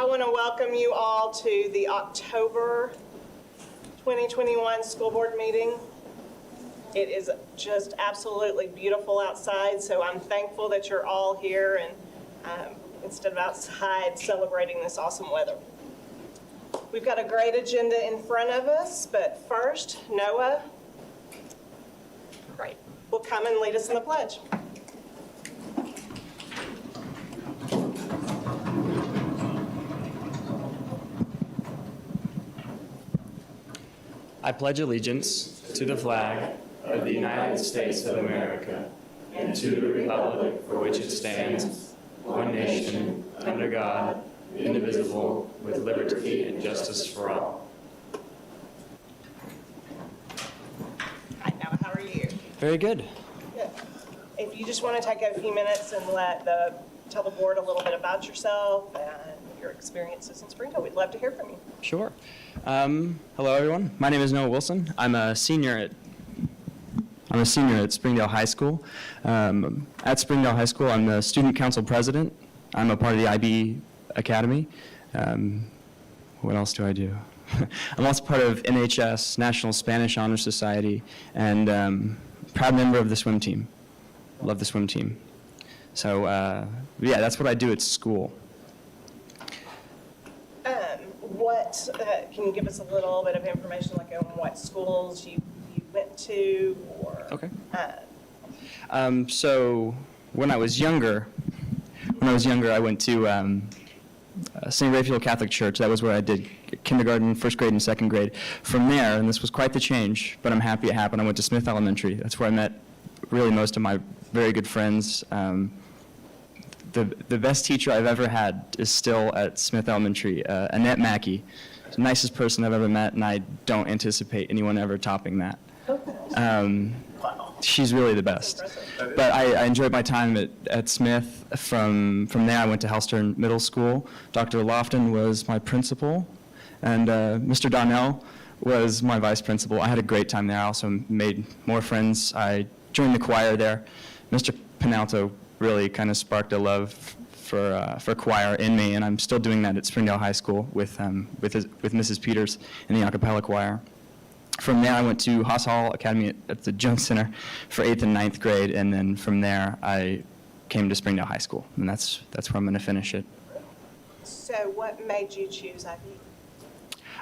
I want to welcome you all to the October 2021 school board meeting. It is just absolutely beautiful outside, so I'm thankful that you're all here and instead of outside celebrating this awesome weather. We've got a great agenda in front of us, but first, Noah, great, will come and lead us in the pledge. I pledge allegiance to the flag of the United States of America and to the republic for which it stands, one nation, under God, indivisible, with liberty and justice for all. Hi, Noah, how are you? Very good. Good. If you just want to take a few minutes and tell the board a little bit about yourself and your experiences in Springdale, we'd love to hear from you. Sure. Hello, everyone. My name is Noah Wilson. I'm a senior at Springdale High School. At Springdale High School, I'm the student council president. I'm a part of the IB Academy. What else do I do? I'm also part of NHS, National Spanish Honor Society, and proud member of the swim team. Love the swim team. So, yeah, that's what I do at school. Can you give us a little bit of information, like on what schools you went to, or? Okay. So when I was younger, I went to St. Raphael Catholic Church. That was where I did kindergarten, first grade, and second grade. From there, and this was quite the change, but I'm happy it happened, I went to Smith Elementary. That's where I met really most of my very good friends. The best teacher I've ever had is still at Smith Elementary, Annette Mackey. She's the nicest person I've ever met, and I don't anticipate anyone ever topping that. She's really the best. But I enjoyed my time at Smith. From there, I went to Halstern Middle School. Dr. Lofton was my principal, and Mr. Donnell was my vice principal. I had a great time there. I also made more friends. I joined the choir there. Mr. Penalto really kind of sparked a love for choir in me, and I'm still doing that at Springdale High School with Mrs. Peters in the a cappella choir. From there, I went to Haas Hall Academy at the Jones Center for 8th and 9th grade, and then from there, I came to Springdale High School, and that's where I'm going to finish it. So what made you choose IB?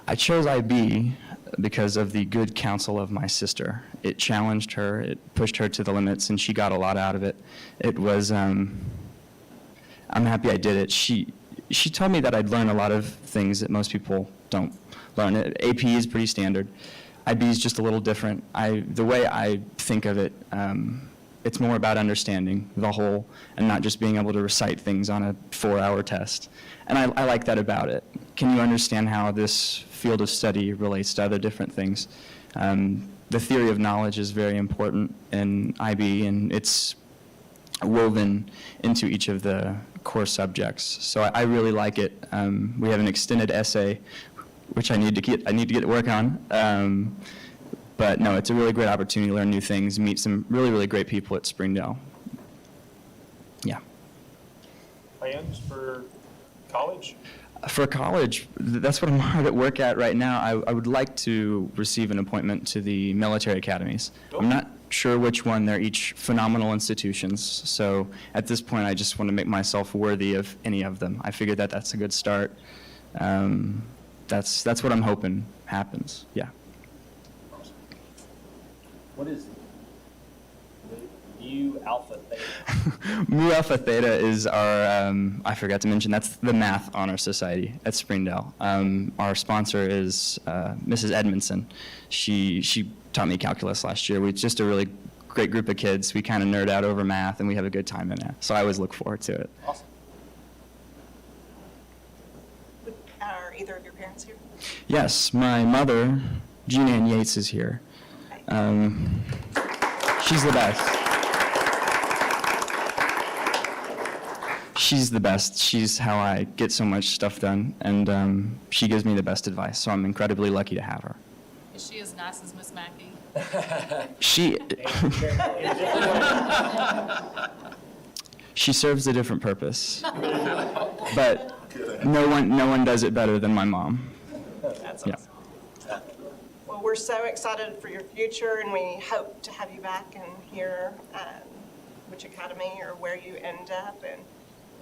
I chose IB because of the good counsel of my sister. It challenged her, it pushed her to the limits, and she got a lot out of it. It was, I'm happy I did it. She told me that I'd learn a lot of things that most people don't learn. AP is pretty standard. IB is just a little different. The way I think of it, it's more about understanding the whole and not just being able to recite things on a 4-hour test. And I like that about it. Can you understand how this field of study relates to other different things? The theory of knowledge is very important in IB, and it's woven into each of the core subjects. So I really like it. We have an extended essay, which I need to get to work on. But no, it's a really great opportunity to learn new things, meet some really, really great people at Springdale. Yeah. Plans for college? For college, that's what I'm hard at work at right now. I would like to receive an appointment to the military academies. Cool. I'm not sure which one. They're each phenomenal institutions. So at this point, I just want to make myself worthy of any of them. I figured that that's a good start. That's what I'm hoping happens. Yeah. What is Mu Alpha Theta? Mu Alpha Theta is our, I forgot to mention, that's the Math Honor Society at Springdale. Our sponsor is Mrs. Edmondson. She taught me calculus last year. We're just a really great group of kids. We kind of nerd out over math, and we have a good time in it. So I always look forward to it. Awesome. Are either of your parents here? Yes, my mother, Jean Ann Yates, is here. She's the best. She's the best. She's how I get so much stuff done, and she gives me the best advice, so I'm incredibly lucky to have her. Is she as nice as Miss Mackey? She serves a different purpose, but No one does it better than my mom. That's Yeah. awesome. Well, we're so excited for your future, and we hope to have you back and hear which academy or where you end up, and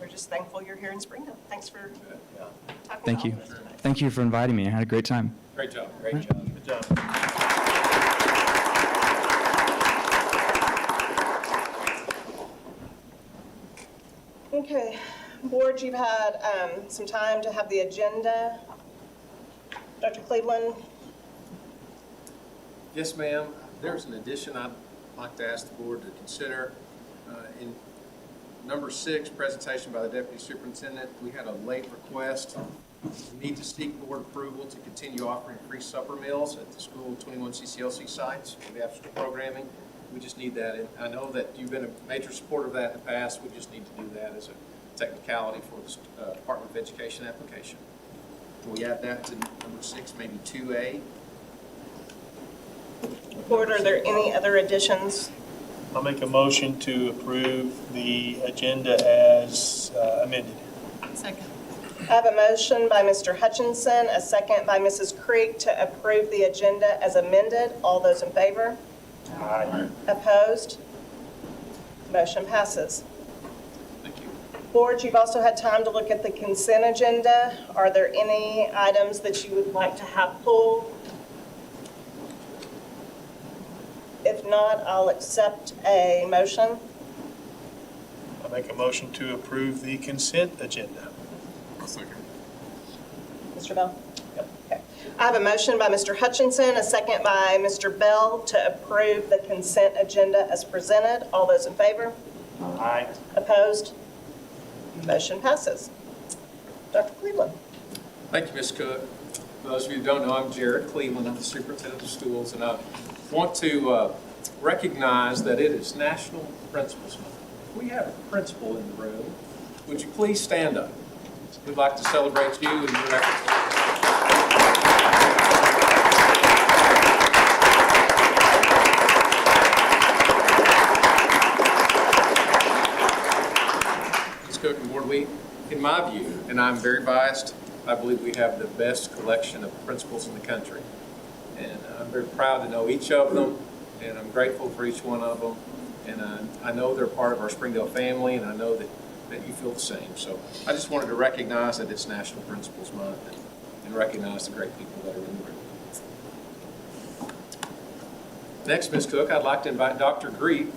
we're just thankful you're here in Springdale. Thanks for talking Thank you. about all this tonight. Thank you for inviting me. I had a great time. Great job. Great job. Good job. Okay, board, you've had some time to have the agenda. Dr. Cleveland? Yes, ma'am. There's an addition I'd like to ask the board to consider. In number 6, presentation by the deputy superintendent, we had a late request. We need to seek board approval to continue offering free supper meals at the school 21 CCLC sites for the after-school programming. We just need that. And I know that you've been a major supporter of that in the past. We just need to do that as a technicality for the Department of Education application. Can we add that to number 6, maybe 2A? Board, are there any other additions? I'll make a motion to approve the agenda as amended. Second. I have a motion by Mr. Hutchinson, a second by Mrs. Creek to approve the agenda as amended. All those in favor? Aye. Opposed? Motion passes. Thank you. Board, you've also had time to look at the consent agenda. Are there any items that you would like to have pulled? If not, I'll accept a motion. I'll make a motion to approve the consent agenda. Mr. Bell? Okay. I have a motion by Mr. Hutchinson, a second by Mr. Bell to approve the consent agenda as presented. All those in favor? Aye. Opposed? Motion passes. Dr. Cleveland? Thank you, Ms. Cook. For those of you who don't know, I'm Jared Cleveland. I'm the superintendent of schools, and I want to recognize that it is National Principals Month. If we have a principal in the room, would you please stand up? We'd like to celebrate you and your efforts. Ms. Cook and board, in my view, and I'm very biased, I believe we have the best collection of principals in the country. And I'm very proud to know each of them, and I'm grateful for each one of them. And I know they're part of our Springdale family, and I know that you feel the same. So I just wanted to recognize that it's National Principals Month and recognize the great people that are in the room. Next, Ms. Cook, I'd like to invite Dr. Grief,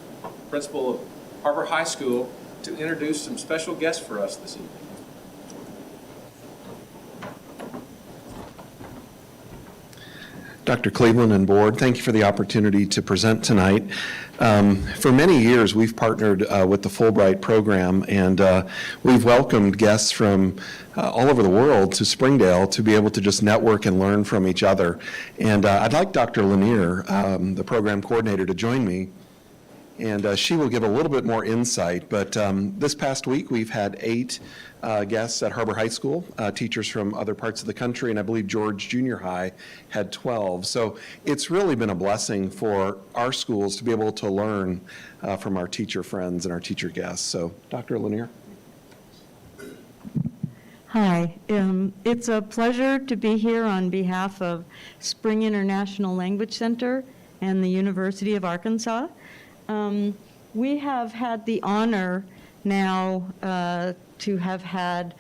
principal of HAR-BER High School, to introduce some special guests for us this evening. Dr. Cleveland and board, thank you for the opportunity to present tonight. For many years, we've partnered with the Fulbright program, and we've welcomed guests from all over the world to Springdale to be able to just network and learn from each other. And I'd like Dr. Lanier, the program coordinator, to join me. And she will give a little bit more insight, but this past week we've had 8 guests at HAR-BER High School, teachers from other parts of the country, and I believe George Junior High had 12. So it's really been a blessing for our schools to be able to learn from our teacher friends and our teacher guests. So Dr. Lanier. Hi, it's a pleasure to be here on behalf of Spring International Language Center and the University of Arkansas. We have had the honor now to have had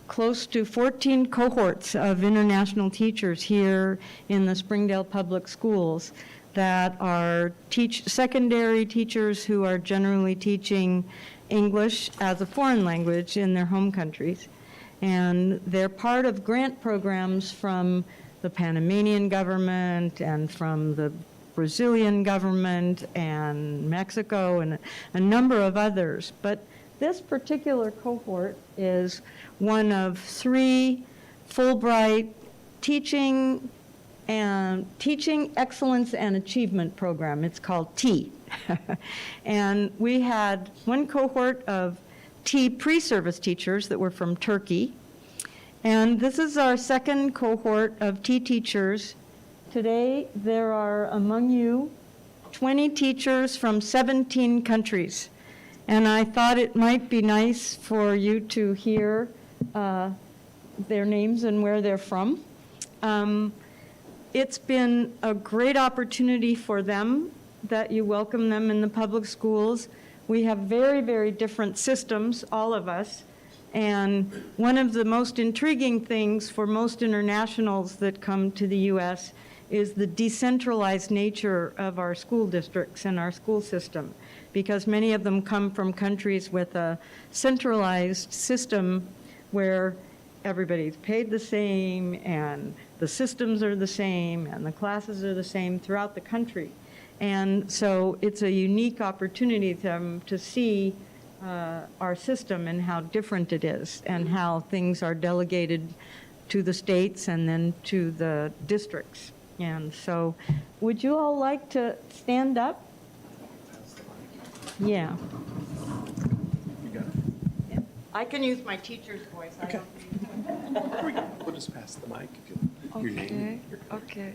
close to 14 cohorts of international teachers here in the Springdale Public Schools that are secondary teachers who are generally teaching English as a foreign language in their home countries. And they're part of grant programs from the Panamanian government and from the Brazilian government and Mexico and a number of others. But this particular cohort is one of 3 Fulbright teaching excellence and achievement program. It's called T. And we had one cohort of T pre-service teachers that were from Turkey. And this is our second cohort of T teachers. Today, there are among you 20 teachers from 17 countries. And I thought it might be nice for you to hear their names and where they're from. It's been a great opportunity for them that you welcome them in the public schools. We have very, very different systems, all of us. And one of the most intriguing things for most internationals that come to the U.S. is the decentralized nature of our school districts and our school system, because many of them come from countries with a centralized system where everybody's paid the same and the systems are the same and the classes are the same throughout the country. And so it's a unique opportunity to see our system and how different it is and how things are delegated to the states and then to the districts. And so would you all like to stand up? Yeah. Yeah. I can use my teacher's voice. I don't need We'll just pass the mic. Your name. Okay.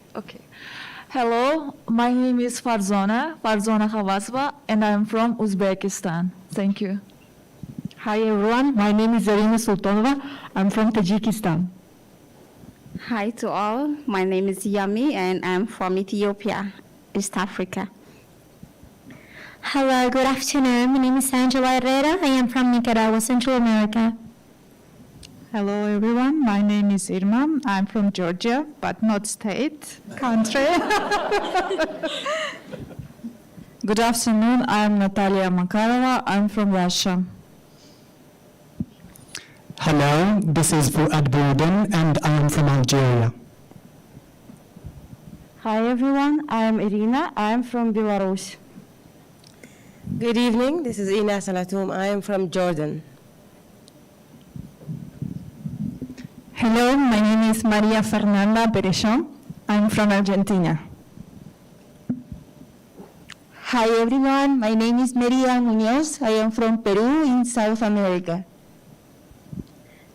Hello, my name is Farzana Khawazova, and I'm from Uzbekistan. Thank you. Hi everyone, my name is Zarina Sultanova. I'm from Tajikistan. Hi to all, my name is Yami and I'm from Ethiopia, East Africa. Hello, good afternoon. My name is Angela Herrera. I am from Nicaragua, Central America. Hello everyone, my name is Irma. I'm from Georgia, but not state, country. Good afternoon, I'm Natalia Makarova. I'm from Russia. Hello, this is Fuad Boudin and I am from Algeria. Hi everyone, I am Irina. I am from Belarus. Good evening, this is Ina Salatoum. I am from Jordan. Hello, my name is Maria Fernanda Perechon. I'm from Argentina. Hi everyone, my name is Maria Munoz. I am from Peru in South America.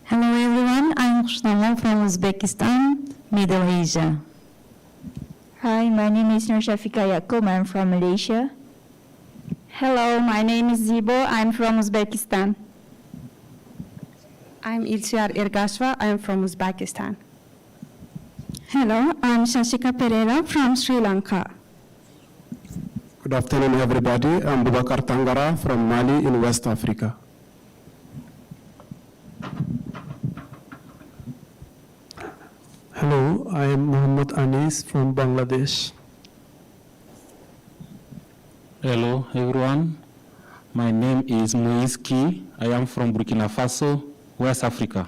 Hello everyone, I'm Rusnama from Uzbekistan, Middle Asia. Hi, my name is Nurshafika Yakob. I'm from Malaysia. Hello, my name is Zibo. I'm from Uzbekistan. I'm Ilsiar Irgashva. I am from Uzbekistan. Hello, I'm Shashika Pereira from Sri Lanka. Good afternoon everybody, I'm Bubakar Tangara from Mali in West Africa. Hello, I am Muhammad Anis from Bangladesh. Hello everyone, my name is Moise Ki. I am from Burkina Faso, West Africa.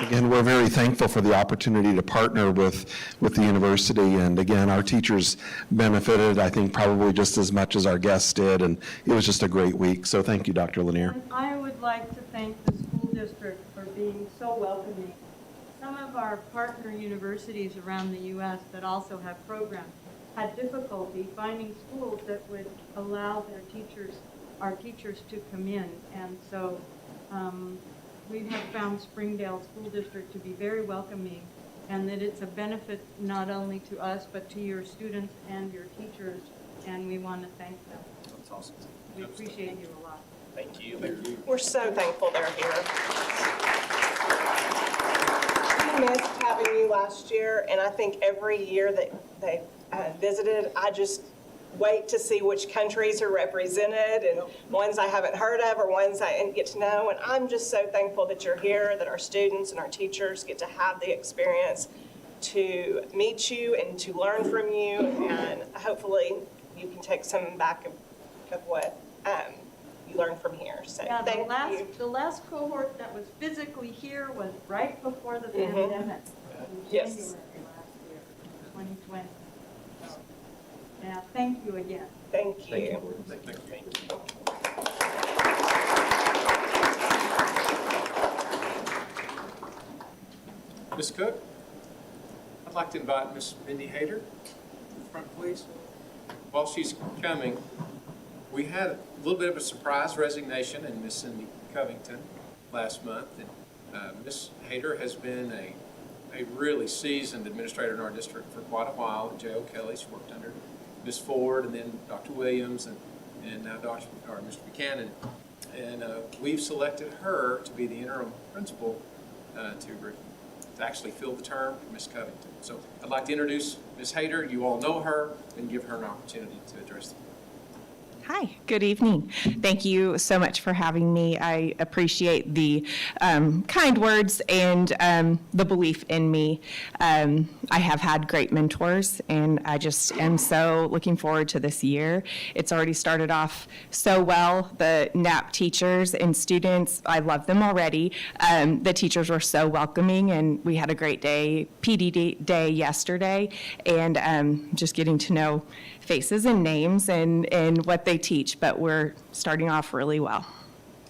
Again, we're very thankful for the opportunity to partner with the university, and again, our teachers benefited, I think, probably just as much as our guests did, and it was just a great week. So thank you, Dr. Lanier. And I would like to thank the school district for being so welcoming. Some of our partner universities around the U.S. that also have programs had difficulty finding schools that would allow our teachers to come in, and so we have found Springdale School District to be very welcoming, and that it's a benefit not only to us, but to your students and your teachers, and we want to thank them. That's awesome. We appreciate you a lot. Thank you. We're so thankful they're here. We missed having you last year, and I think every year that they visited, I just wait to see which countries are represented and ones I haven't heard of or ones I didn't get to know. And I'm just so thankful that you're here, that our students and our teachers get to have the experience to meet you and to learn from you. And hopefully you can take some back of what you learned from here. So Yeah, thank you. the last cohort that was physically here was right before the pandemic. In Yes. January last year, 2020. Yeah, thank you again. Thank you. Ms. Cook, I'd like to invite Ms. Mindy Hayter to the front, please. While she's coming, we had a little bit of a surprise resignation in Ms. Cindy Covington last month. And Ms. Hayter has been a a really seasoned administrator in our district for quite a while. J.O. Kelly, she worked under Ms. Ford and then Dr. Williams and now Mr. Buchanan. And we've selected her to be the interim principal to actually fill the term for Ms. Covington. So I'd like to introduce Ms. Hayter. You all know her, and give her an opportunity to address the board. Hi, good evening. Thank you so much for having me. I appreciate the kind words and the belief in me. I have had great mentors, and I just am so looking forward to this year. It's already started off so well. The NAP teachers and students, I love them already. The teachers were so welcoming, and we had a great day, PD day yesterday, and just getting to know faces and names and what they teach, but we're starting off really well.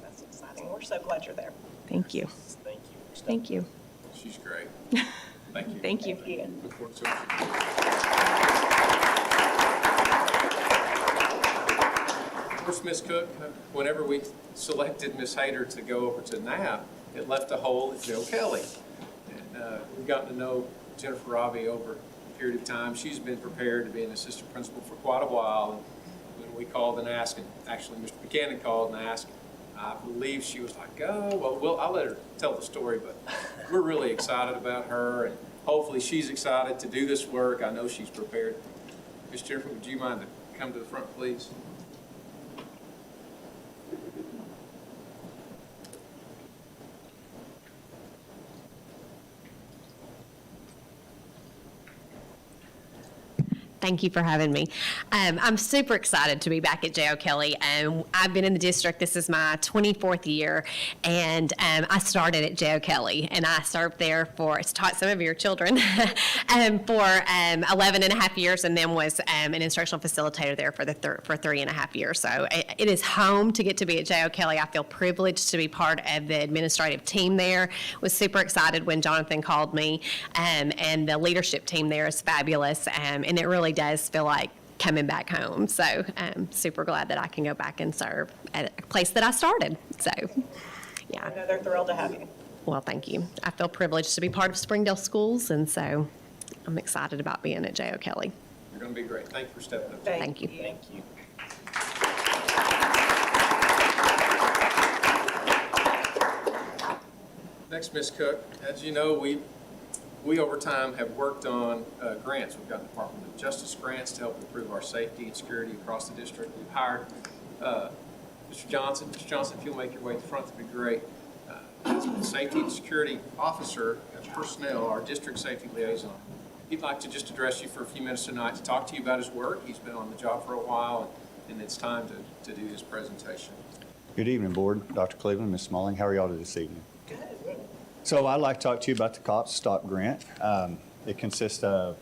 That's exciting. We're so glad you're there. Thank you. Thank you. Thank you. She's great. Thank you. Thank you. Look forward to it. Of course, Ms. Cook, whenever we selected Ms. Hayter to go over to NAP, it left a hole at Joe Kelly. And we've gotten to know Jennifer Robbie over period of time. She's been prepared to be an assistant principal for quite a while. And when we called and asked, and actually Mr. Buchanan called and asked, I believe she was like, oh, well, I'll let her tell the story, but we're really excited about her, and hopefully she's excited to do this work. I know she's prepared. Ms. Jennifer, would you mind to come to the front, please? Thank you for having me. I'm super excited to be back at J.O. Kelly. I've been in the district. This is my 24th year, and I started at J.O. Kelly, and I served there taught some of your children for 11 and a half years, and then was an instructional facilitator there for 3.5 years. So it is home to get to be at J.O. Kelly. I feel privileged to be part of the administrative team there. Was super excited when Jonathan called me, and the leadership team there is fabulous, and it really does feel like coming back home. So I'm super glad that I can go back and serve at a place that I started. So, yeah. I know they're thrilled to have you. Well, thank you. I feel privileged to be part of Springdale Schools, and so I'm excited about being at J.O. Kelly. You're going to be great. Thank you for stepping up. Thank you. Thank you. Next, Ms. Cook, as you know, we over time have worked on grants. We've got Department of Justice grants to help improve our safety and security across the district. We've hired Mr. Johnson. Mr. Johnson, if you'll make your way to the front, that'd be great. As the Safety and Security Officer of Personnel, our District Safety Liaison. He'd like to just address you for a few minutes tonight to talk to you about his work. He's been on the job for a while, and it's time to do his presentation. Good evening, Board. Dr. Cleveland, Ms. Smalling, how are y'all this evening? Good. So I'd like to talk to you about the COPS STOP grant. It consists of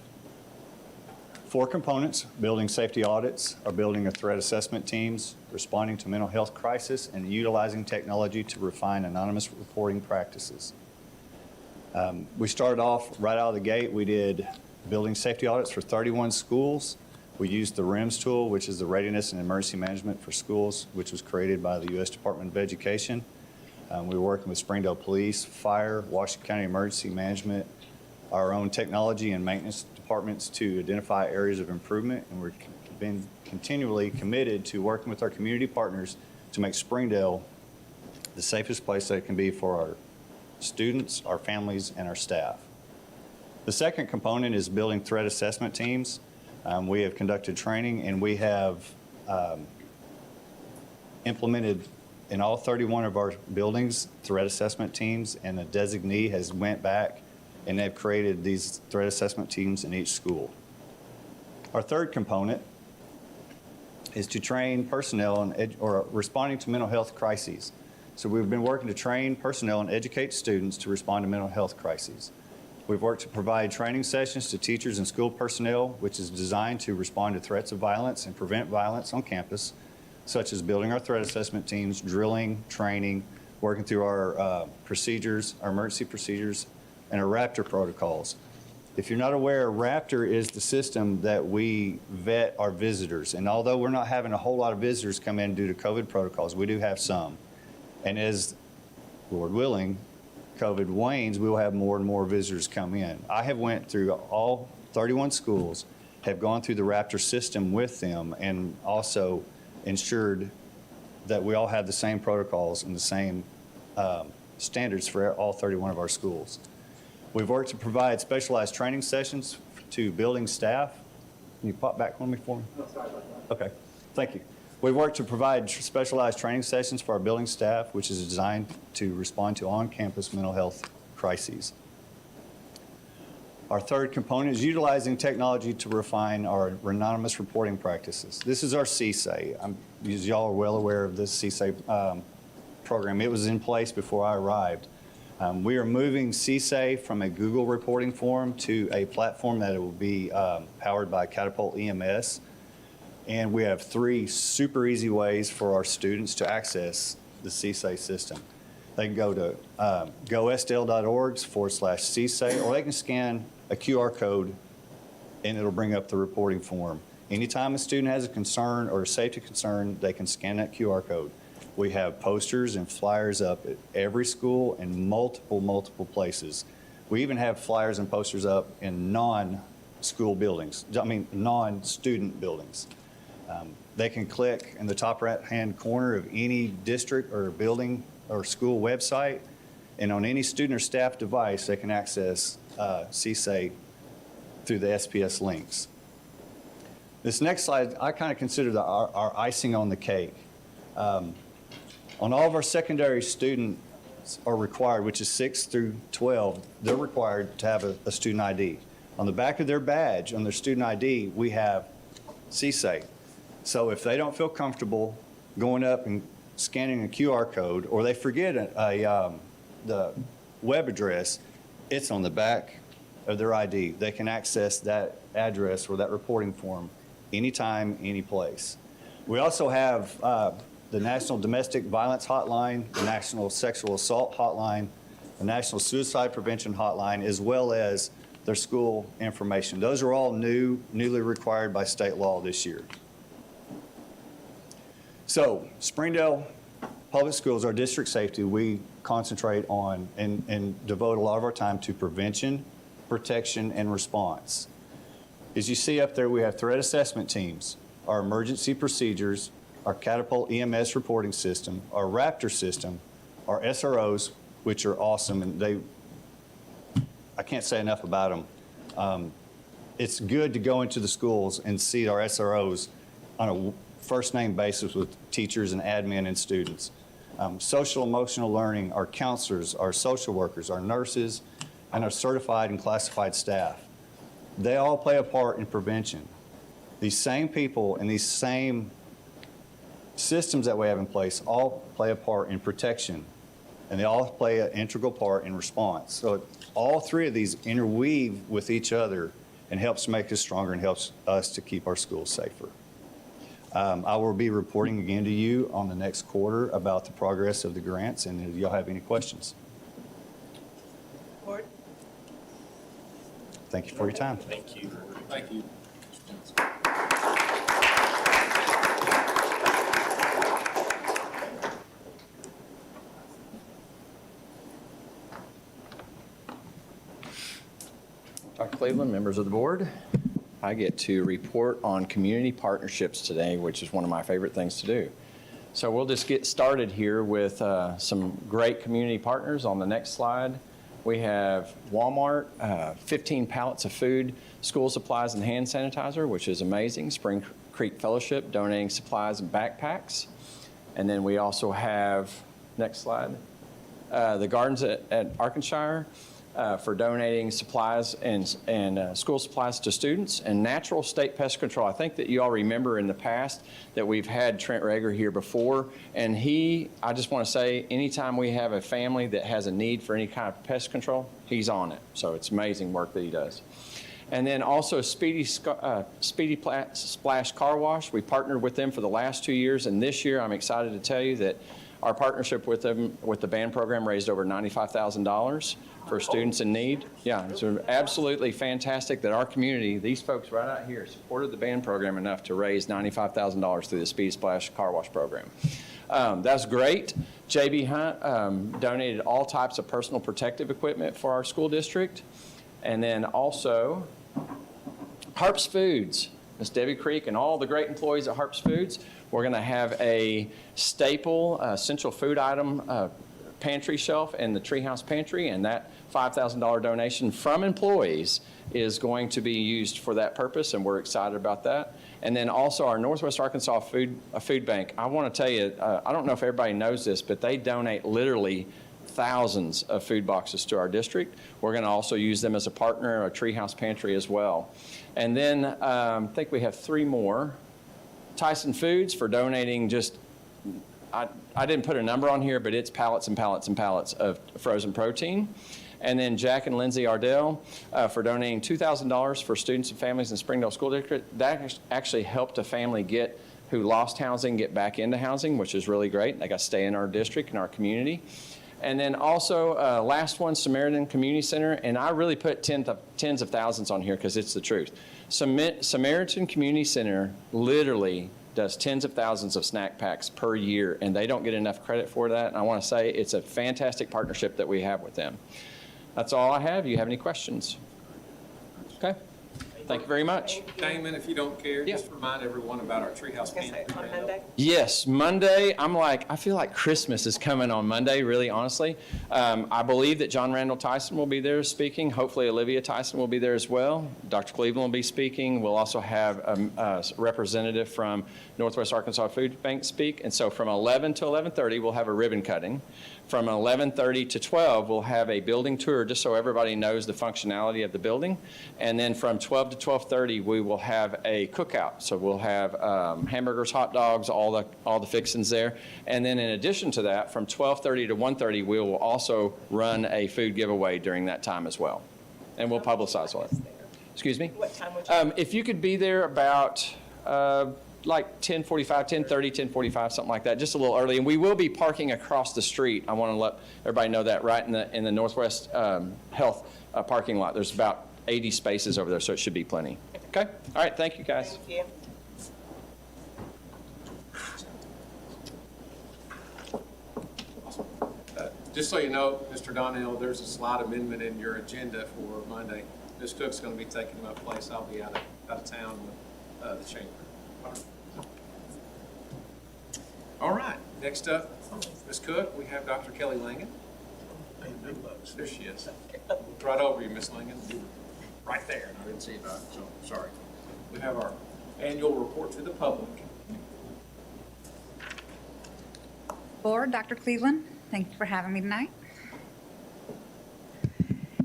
4 components: building safety audits, or building of threat assessment teams, responding to mental health crisis, and utilizing technology to refine anonymous reporting practices. We started off right out of the gate. We did building safety audits for 31 schools. We used the REMS tool, which is the Readiness and Emergency Management for Schools, which was created by the U.S. Department of Education. We were working with Springdale Police, Fire, Washington County Emergency Management, our own technology and maintenance departments to identify areas of improvement, and we've been continually committed to working with our community partners to make Springdale the safest place that it can be for our students, our families, and our staff. The second component is building threat assessment teams. We have conducted training, and we have implemented in all 31 of our buildings threat assessment teams, and the designee has went back and they've created these threat assessment teams in each school. Our third component is to train personnel or responding to mental health crises. So we've been working to train personnel and educate students to respond to mental health crises. We've worked to provide training sessions to teachers and school personnel, which is designed to respond to threats of violence and prevent violence on campus, such as building our threat assessment teams, drilling, training, working through our procedures, our emergency procedures, and our RAPTR protocols. If you're not aware, RAPTR is the system that we vet our visitors. And although we're not having a whole lot of visitors come in due to COVID protocols, we do have some. And as, Lord willing, COVID wanes, we will have more and more visitors come in. I have went through all 31 schools, have gone through the Raptor system with them, and also ensured that we all have the same protocols and the same standards for all 31 of our schools. We've worked to provide specialized training sessions to building staff. Can you pop back on me for me? No, sorry about that. Okay, thank you. We've worked to provide specialized training sessions for our building staff, which is designed to respond to on-campus mental health crises. Our third component is utilizing technology to refine our anonymous reporting practices. This is our CSAE. As y'all are well aware of this CSAE program. It was in place before I arrived. We are moving CSAE from a Google reporting forum to a platform that it will be powered by Catapult EMS. And we have 3 super easy ways for our students to access the CSAE system. They can go to gosdale.org/CSAE, or they can scan a QR code and it'll bring up the reporting form. Anytime a student has a concern or a safety concern, they can scan that QR code. We have posters and flyers up at every school in multiple places. We even have flyers and posters up in non-school buildings, non-student buildings. They can click in the top right-hand corner of any district or building or school website, and on any student or staff device, they can access CSAE through the SPS links. This next slide, I kind of consider our icing on the cake. On all of our secondary students are required, which is 6 through 12, they're required to have a student ID. On the back of their badge, on their student ID, we have CSAE. So if they don't feel comfortable going up and scanning a QR code, or they forget the web address, it's on the back of their ID. They can access that address or that reporting form anytime, any place. We also have the National Domestic Violence Hotline, the National Sexual Assault Hotline, the National Suicide Prevention Hotline, as well as their school information. Those are all newly required by state law this year. So, Springdale Public Schools, our district safety, we concentrate on and devote a lot of our time to prevention, protection, and response. As you see up there, we have threat assessment teams, our emergency procedures, our Catapult EMS reporting system, our Raptor system, our SROs, which are awesome, and I can't say enough about them. It's good to go into the schools and see our SROs on a first name basis with teachers and admin and students. Social emotional learning, our counselors, our social workers, our nurses, and our certified and classified staff. They all play a part in prevention. These same people and these same systems that we have in place all play a part in protection, and they all play an integral part in response. So all 3 of these interweave with each other and helps make us stronger and helps us to keep our schools safer. I will be reporting again to you on the next quarter about the progress of the grants, and if y'all have any questions. Board? Thank you for your time. Thank you. Thank you. Dr. Cleveland, members of the board, I get to report on community partnerships today, which is one of my favorite things to do. So we'll just get started here with some great community partners. On the next slide, we have Walmart, 15 pallets of food, school supplies, and hand sanitizer, which is amazing. Spring Creek Fellowship donating supplies and backpacks. And then we also have, next slide, the Gardens at Arkansas for donating supplies and school supplies to students, and Natural State Pest Control. I think that you all remember in the past that we've had Trent Rager here before, and I just want to say, anytime we have a family that has a need for any kind of pest control, he's on it. So it's amazing work that he does. And then also Speedy Splash Car Wash. We partnered with them for the last 2 years, and this year I'm excited to tell you that our partnership with them, with the band program, raised over $95,000 for students in need. Yeah, it's absolutely fantastic that our community, these folks right out here, supported the band program enough to raise $95,000 through the Speedy Splash Car Wash program. That's great. J.B. Hunt donated all types of personal protective equipment for our school district. And then also Harps Foods, Miss Debbie Creek and all the great employees at Harps Foods. We're going to have a staple essential food item pantry shelf in the Treehouse Pantry, and that $5,000 donation from employees is going to be used for that purpose, and we're excited about that. And then also our Northwest Arkansas Food Bank. I want to tell you, I don't know if everybody knows this, but they donate literally thousands of food boxes to our district. We're going to also use them as a partner, a Treehouse Pantry as well. And then I think we have 3 more. Tyson Foods for donating just, I didn't put a number on here, but it's pallets and pallets and pallets of frozen protein. And then Jack and Lindsay Ardell for donating $2,000 for students and families in Springdale School District. That actually helped a family who lost housing get back into housing, which is really great. They got to stay in our district and our community. And then also, last one, Samaritan Community Center, and I really put tens of thousands on here because it's the truth. Samaritan Community Center literally does tens of thousands of snack packs per year, and they don't get enough credit for that. And I want to say it's a fantastic partnership that we have with them. That's all I have. You have any questions? Okay. Thank you very much. Damon, if you don't care, just remind everyone about our Treehouse Pantry. On Monday? Yes, Monday, I feel like Christmas is coming on Monday, really honestly. I believe that John Randall Tyson will be there speaking. Hopefully Olivia Tyson will be there as well. Dr. Cleveland will be speaking. We'll also have a representative from Northwest Arkansas Food Bank speak. And so from 11 to 11:30, we'll have a ribbon cutting. From 11:30 to 12, we'll have a building tour just so everybody knows the functionality of the building. And then from 12 to 12:30, we will have a cookout. So we'll have hamburgers, hot dogs, all the fixings there. And then in addition to that, from 12:30 to 1:30, we will also run a food giveaway during that time as well. And we'll publicize all that. Excuse me? What time would you? If you could be there about like 10:45, 10:30, 10:45, something like that, just a little early. And we will be parking across the street. I want to let everybody know that right in the Northwest Health parking lot. There's about 80 spaces over there, so it should be plenty. Okay? All right. Thank you, guys. Thank you. Just so you know, Mr. Donnell, there's a slight amendment in your agenda for Monday. Ms. Cook's going to be taking my place. I'll be out of town with the chamber. All right, next up, Ms. Cook, we have Dr. Kelly Langan. There she is. Right over you, Ms. Langan. You were right there, and I didn't see you, so sorry. We have our annual report to the public. Board, Dr. Cleveland, thank you for having me tonight.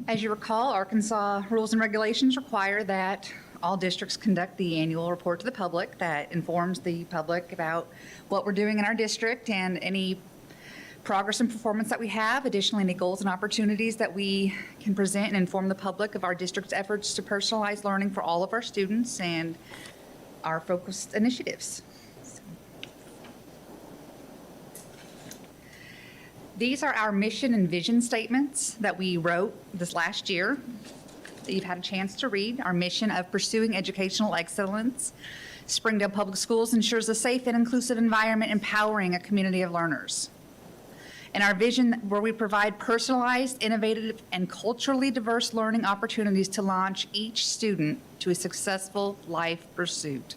As you recall, Arkansas rules and regulations require that all districts conduct the annual report to the public that informs the public about what we're doing in our district and any progress and performance that we have. Additionally, any goals and opportunities that we can present and inform the public of our district's efforts to personalize learning for all of our students and our focused initiatives. These are our mission and vision statements that we wrote this last year that you've had a chance to read. Our mission of pursuing educational excellence. Springdale Public Schools ensures a safe and inclusive environment, empowering a community of learners. And our vision, where we provide personalized, innovative, and culturally diverse learning opportunities to launch each student to a successful life pursuit.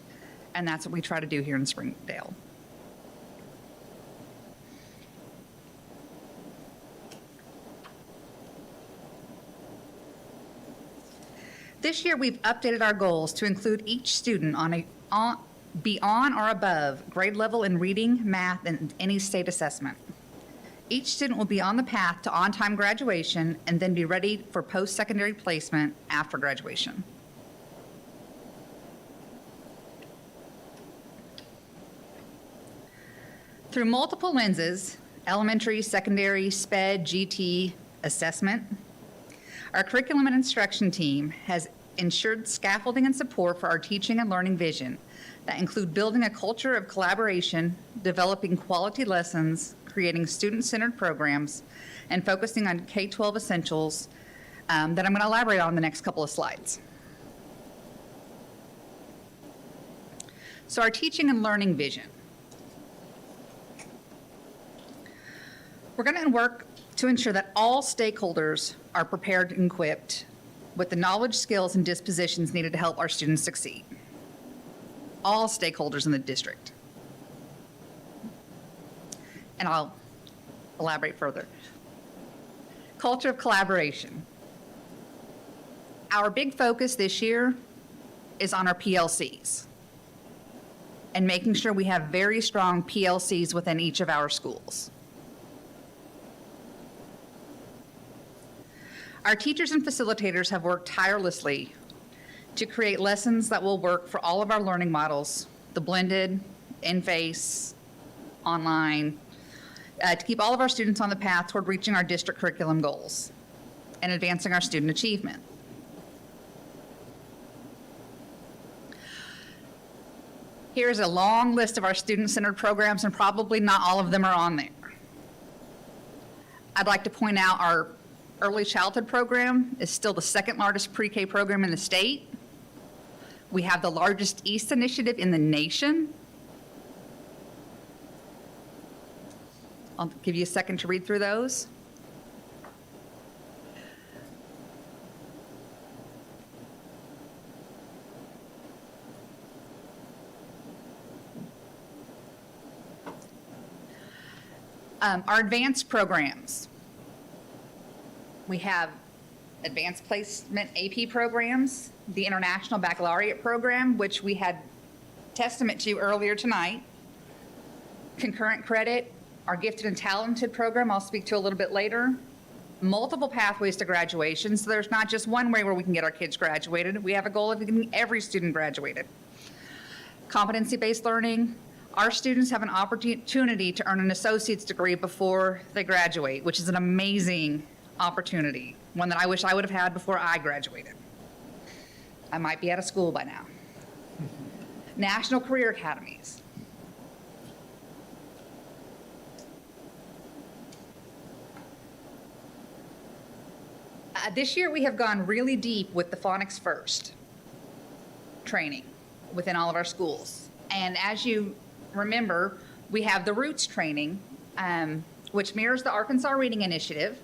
And that's what we try to do here in Springdale. This year, we've updated our goals to include each student be on or above grade level in reading, math, and any state assessment. Each student will be on the path to on-time graduation and then be ready for post-secondary placement after graduation. Through multiple lenses, elementary, secondary, SPED, GT, assessment, our curriculum and instruction team has ensured scaffolding and support for our teaching and learning vision that include building a culture of collaboration, developing quality lessons, creating student-centered programs, and focusing on K-12 essentials that I'm going to elaborate on in the next couple of slides. So our teaching and learning vision. We're going to work to ensure that all stakeholders are prepared and equipped with the knowledge, skills, and dispositions needed to help our students succeed. All stakeholders in the district. And I'll elaborate further. Culture of collaboration. Our big focus this year is on our PLCs and making sure we have very strong PLCs within each of our schools. Our teachers and facilitators have worked tirelessly to create lessons that will work for all of our learning models, the blended, in-face, online, to keep all of our students on the path toward reaching our district curriculum goals and advancing our student achievement. Here's a long list of our student-centered programs, and probably not all of them are on there. I'd like to point out our early childhood program is still the second largest pre-K program in the state. We have the largest East initiative in the nation. I'll give you a second to read through those. Our advanced programs. We have advanced placement AP programs, the International Baccalaureate program, which we had testament to earlier tonight, concurrent credit, our gifted and talented program I'll speak to a little bit later, multiple pathways to graduation, so there's not just one way where we can get our kids graduated. We have a goal of getting every student graduated. Competency-based learning. Our students have an opportunity to earn an associate's degree before they graduate, which is an amazing opportunity, one that I wish I would have had before I graduated. I might be out of school by now. National Career Academies. This year we have gone really deep with the Phonics First training within all of our schools. And as you remember, we have the Roots training, which mirrors the Arkansas Reading Initiative,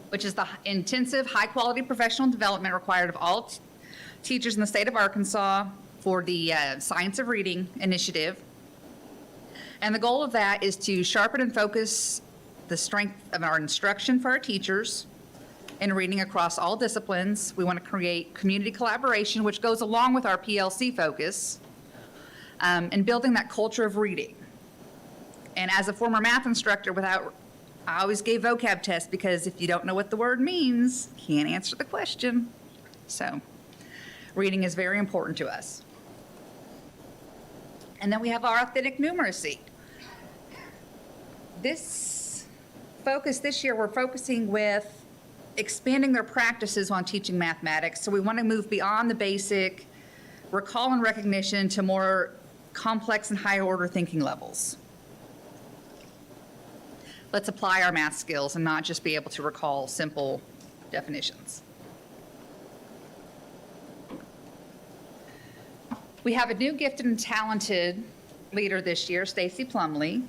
which is the intensive, high-quality professional development required of all teachers in the state of Arkansas for the Science of Reading Initiative. And the goal of that is to sharpen and focus the strength of our instruction for our teachers in reading across all disciplines. We want to create community collaboration, which goes along with our PLC focus, and building that culture of reading. And as a former math instructor, I always gave vocab tests because if you don't know what the word means, you can't answer the question. So reading is very important to us. And then we have our authentic numeracy. This focus this year, we're focusing with expanding their practices on teaching mathematics. So we want to move beyond the basic recall and recognition to more complex and higher order thinking levels. Let's apply our math skills and not just be able to recall simple definitions. We have a new gifted and talented leader this year, Stacy Plumley.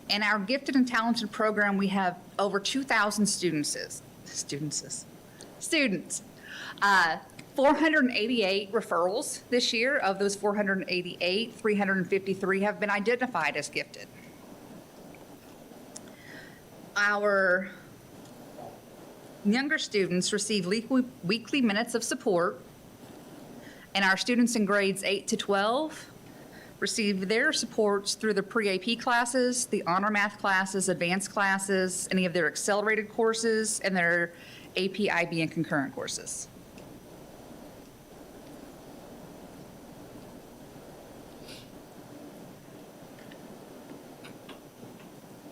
In our gifted and talented program, we have over 2,000 students. 488 referrals this year. Of those 488, 353 have been identified as gifted. Our younger students receive weekly minutes of support, and our students in grades 8 to 12 receive their supports through the pre-AP classes, the honor math classes, advanced classes, any of their accelerated courses, and their AP, IB, and concurrent courses.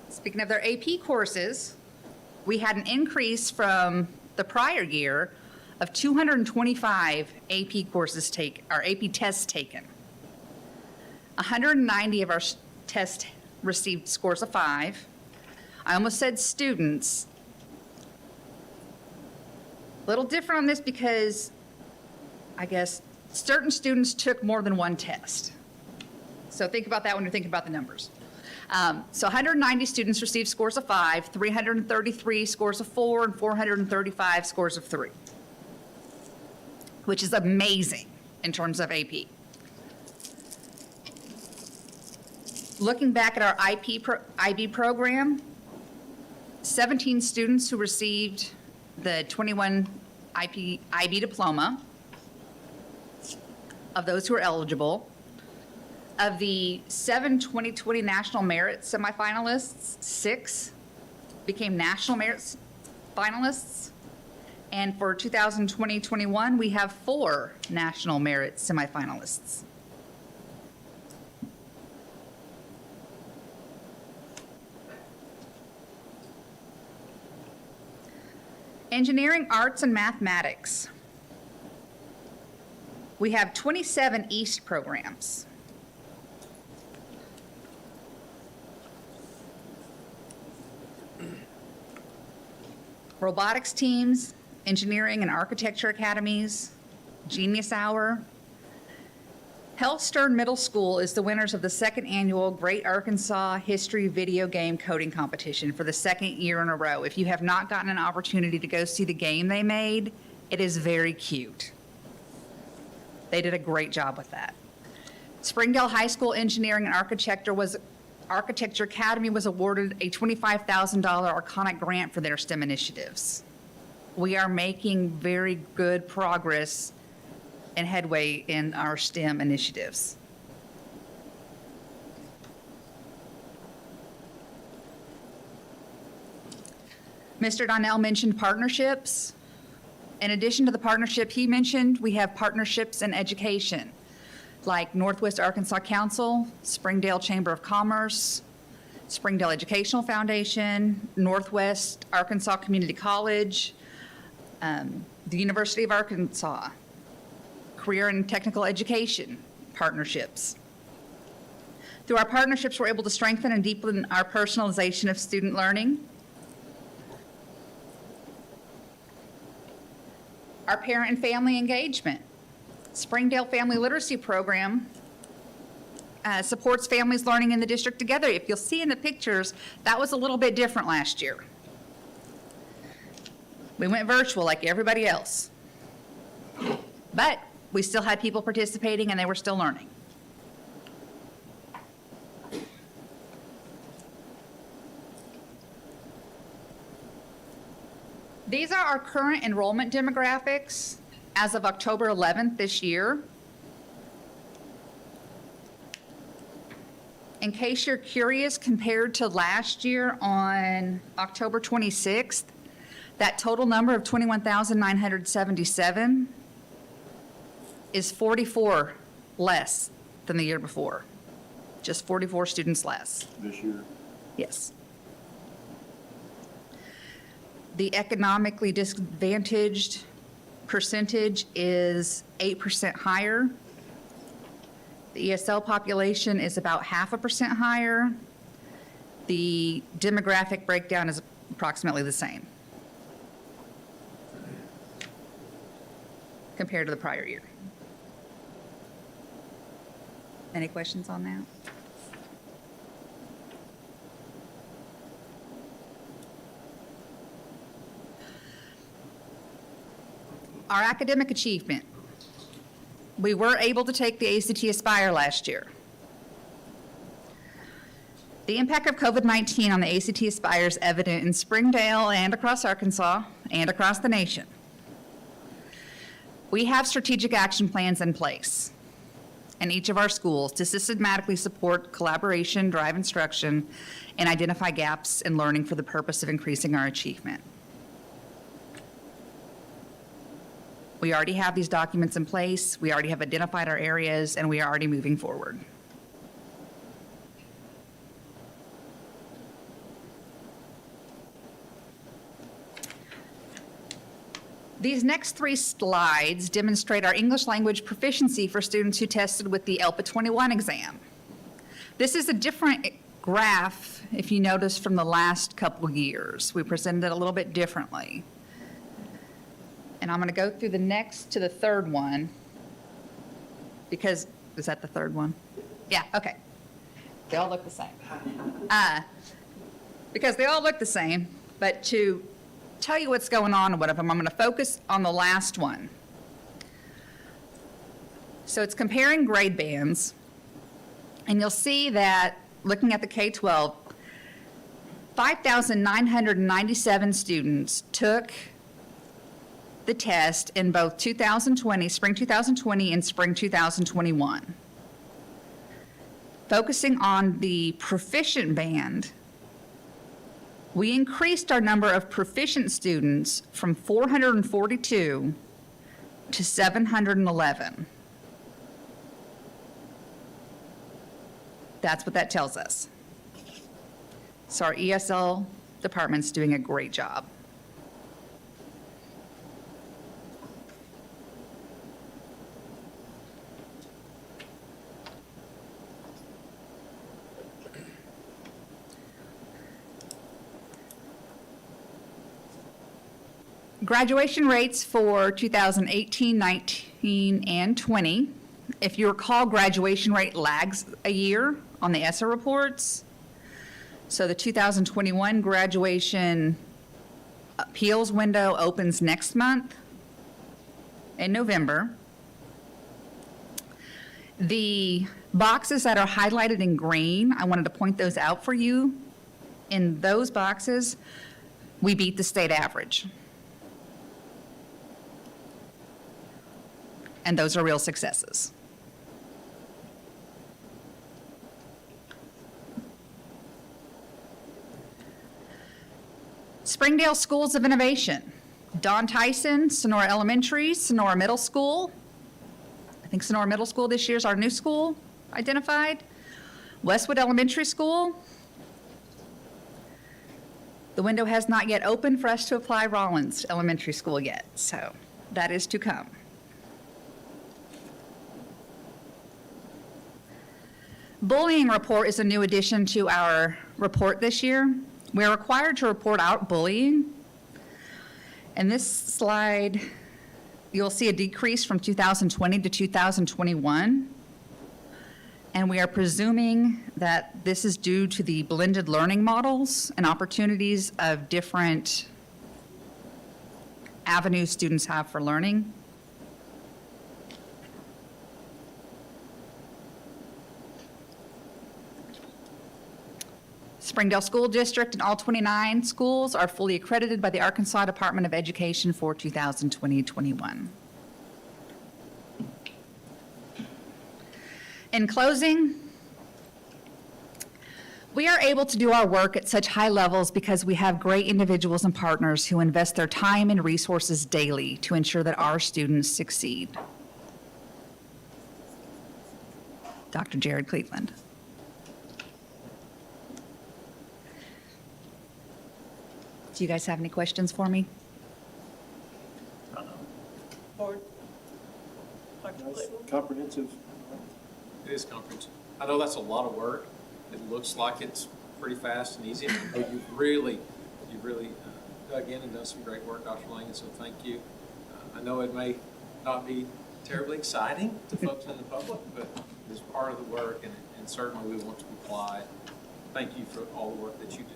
Speaking of their AP courses, we had an increase from the prior year of 225 AP courses AP tests taken. 190 of our tests received scores of 5. I almost said students. A little different on this because I guess certain students took more than one test. So think about that when you're thinking about the numbers. So 190 students received scores of 5, 333 scores of 4, and 435 scores of 3, which is amazing in terms of AP. Looking back at our IB program, 17 students who received the 21 IB diploma, of those who are eligible. Of the 7 2020 National Merit semifinalists, 6 became National Merit finalists. And for 2020-21, we have 4 National Merit semifinalists. Engineering, arts, and mathematics. We have 27 East programs. Robotics teams, engineering and architecture academies, Genius Hour. Hellstern Middle School is the winners of the 2nd annual Great Arkansas History Video Game Coding Competition for the 2nd year in a row. If you have not gotten an opportunity to go see the game they made, it is very cute. They did a great job with that. Springdale High School Engineering and Architecture Academy was awarded a $25,000 Arconic grant for their STEM initiatives. We are making very good progress and headway in our STEM initiatives. Mr. Donnell mentioned partnerships. In addition to the partnership he mentioned, we have partnerships in education, like Northwest Arkansas Council, Springdale Chamber of Commerce, Springdale Educational Foundation, Northwest Arkansas Community College, the University of Arkansas, career and technical education partnerships. Through our partnerships, we're able to strengthen and deepen our personalization of student learning. Our parent and family engagement. Springdale Family Literacy Program supports families learning in the district together. If you'll see in the pictures, that was a little bit different last year. We went virtual like everybody else. But we still had people participating and they were still learning. These are our current enrollment demographics as of October 11th this year. In case you're curious, compared to last year on October 26th, that total number of 21,977 is 44 less than the year before. Just 44 students less. This year? Yes. The economically disadvantaged percentage is 8% higher. The ESL population is about 0.5% higher. The demographic breakdown is approximately the same compared to the prior year. Any questions on that? Our academic achievement. We were able to take the ACT Aspire last year. The impact of COVID-19 on the ACT Aspire is evident in Springdale and across Arkansas and across the nation. We have strategic action plans in place in each of our schools to systematically support collaboration, drive instruction, and identify gaps in learning for the purpose of increasing our achievement. We already have these documents in place, we already have identified our areas, and we are already moving forward. These next 3 slides demonstrate our English language proficiency for students who tested with the ELPA 21 exam. This is a different graph, if you notice, from the last couple years. We presented it a little bit differently. And I'm going to go through the next to the third one because, is that the third one? Yeah, okay. They all look the same. because they all look the same, but to tell you what's going on with them, I'm going to focus on the last one. So it's comparing grade bands, and you'll see that looking at the K-12, 5,997 students took the test in both 2020, spring 2020 and spring 2021. Focusing on the proficient band, we increased our number of proficient students from 442 to 711. That's what that tells us. So our ESL department's doing a great job. Graduation rates for 2018, 19, and 20. If you recall, graduation rate lags a year on the ESSA reports. So the 2021 graduation appeals window opens next month in November. The boxes that are highlighted in green, I wanted to point those out for you. In those boxes, we beat the state average. And those are real successes. Springdale Schools of Innovation. Don Tyson, Sonora Elementary, Sonora Middle School. I think Sonora Middle School this year is our new school identified. Westwood Elementary School. The window has not yet opened for us to apply Rollins Elementary School yet, so that is to come. Bullying report is a new addition to our report this year. We are required to report out bullying. In this slide, you'll see a decrease from 2020 to 2021. And we are presuming that this is due to the blended learning models and opportunities of different avenues students have for learning. Springdale School District and all 29 schools are fully accredited by the Arkansas Department of Education for 2020-21. In closing, we are able to do our work at such high levels because we have great individuals and partners who invest their time and resources daily to ensure that our students succeed. Dr. Jared Cleveland. Do you guys have any questions for me? Board? Dr. Cleveland? Comprehensive. It is comprehensive. I know that's a lot of work. It looks like it's pretty fast and easy. But you've really dug in and done some great work, Dr. Langen, so thank you. I know it may not be terribly exciting to folks in the public, but it's part of the work, and certainly we want to apply. Thank you for all the work that you do.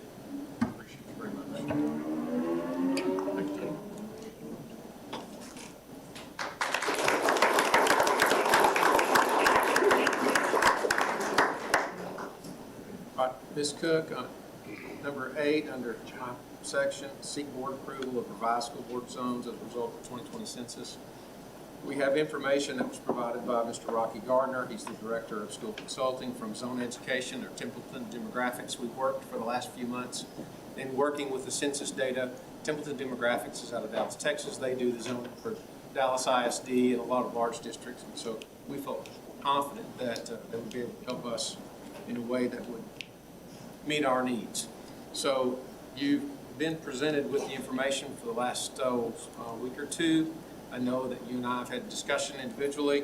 Appreciate you very much. Thank you. All right, Ms. Cook, number 8, under my section, seek board approval of revised school board zones as a result of the 2020 census. We have information that was provided by Mr. Rocky Gardner. He's the Director of School Consulting from Zone Education or Templeton Demographics. We've worked for the last few months in working with the census data. Templeton Demographics is out of Dallas, Texas. They do the zone for Dallas ISD and a lot of large districts. And so we felt confident that they would be able to help us in a way that would meet our needs. So you've been presented with the information for the last week or two. I know that you and I have had discussion individually,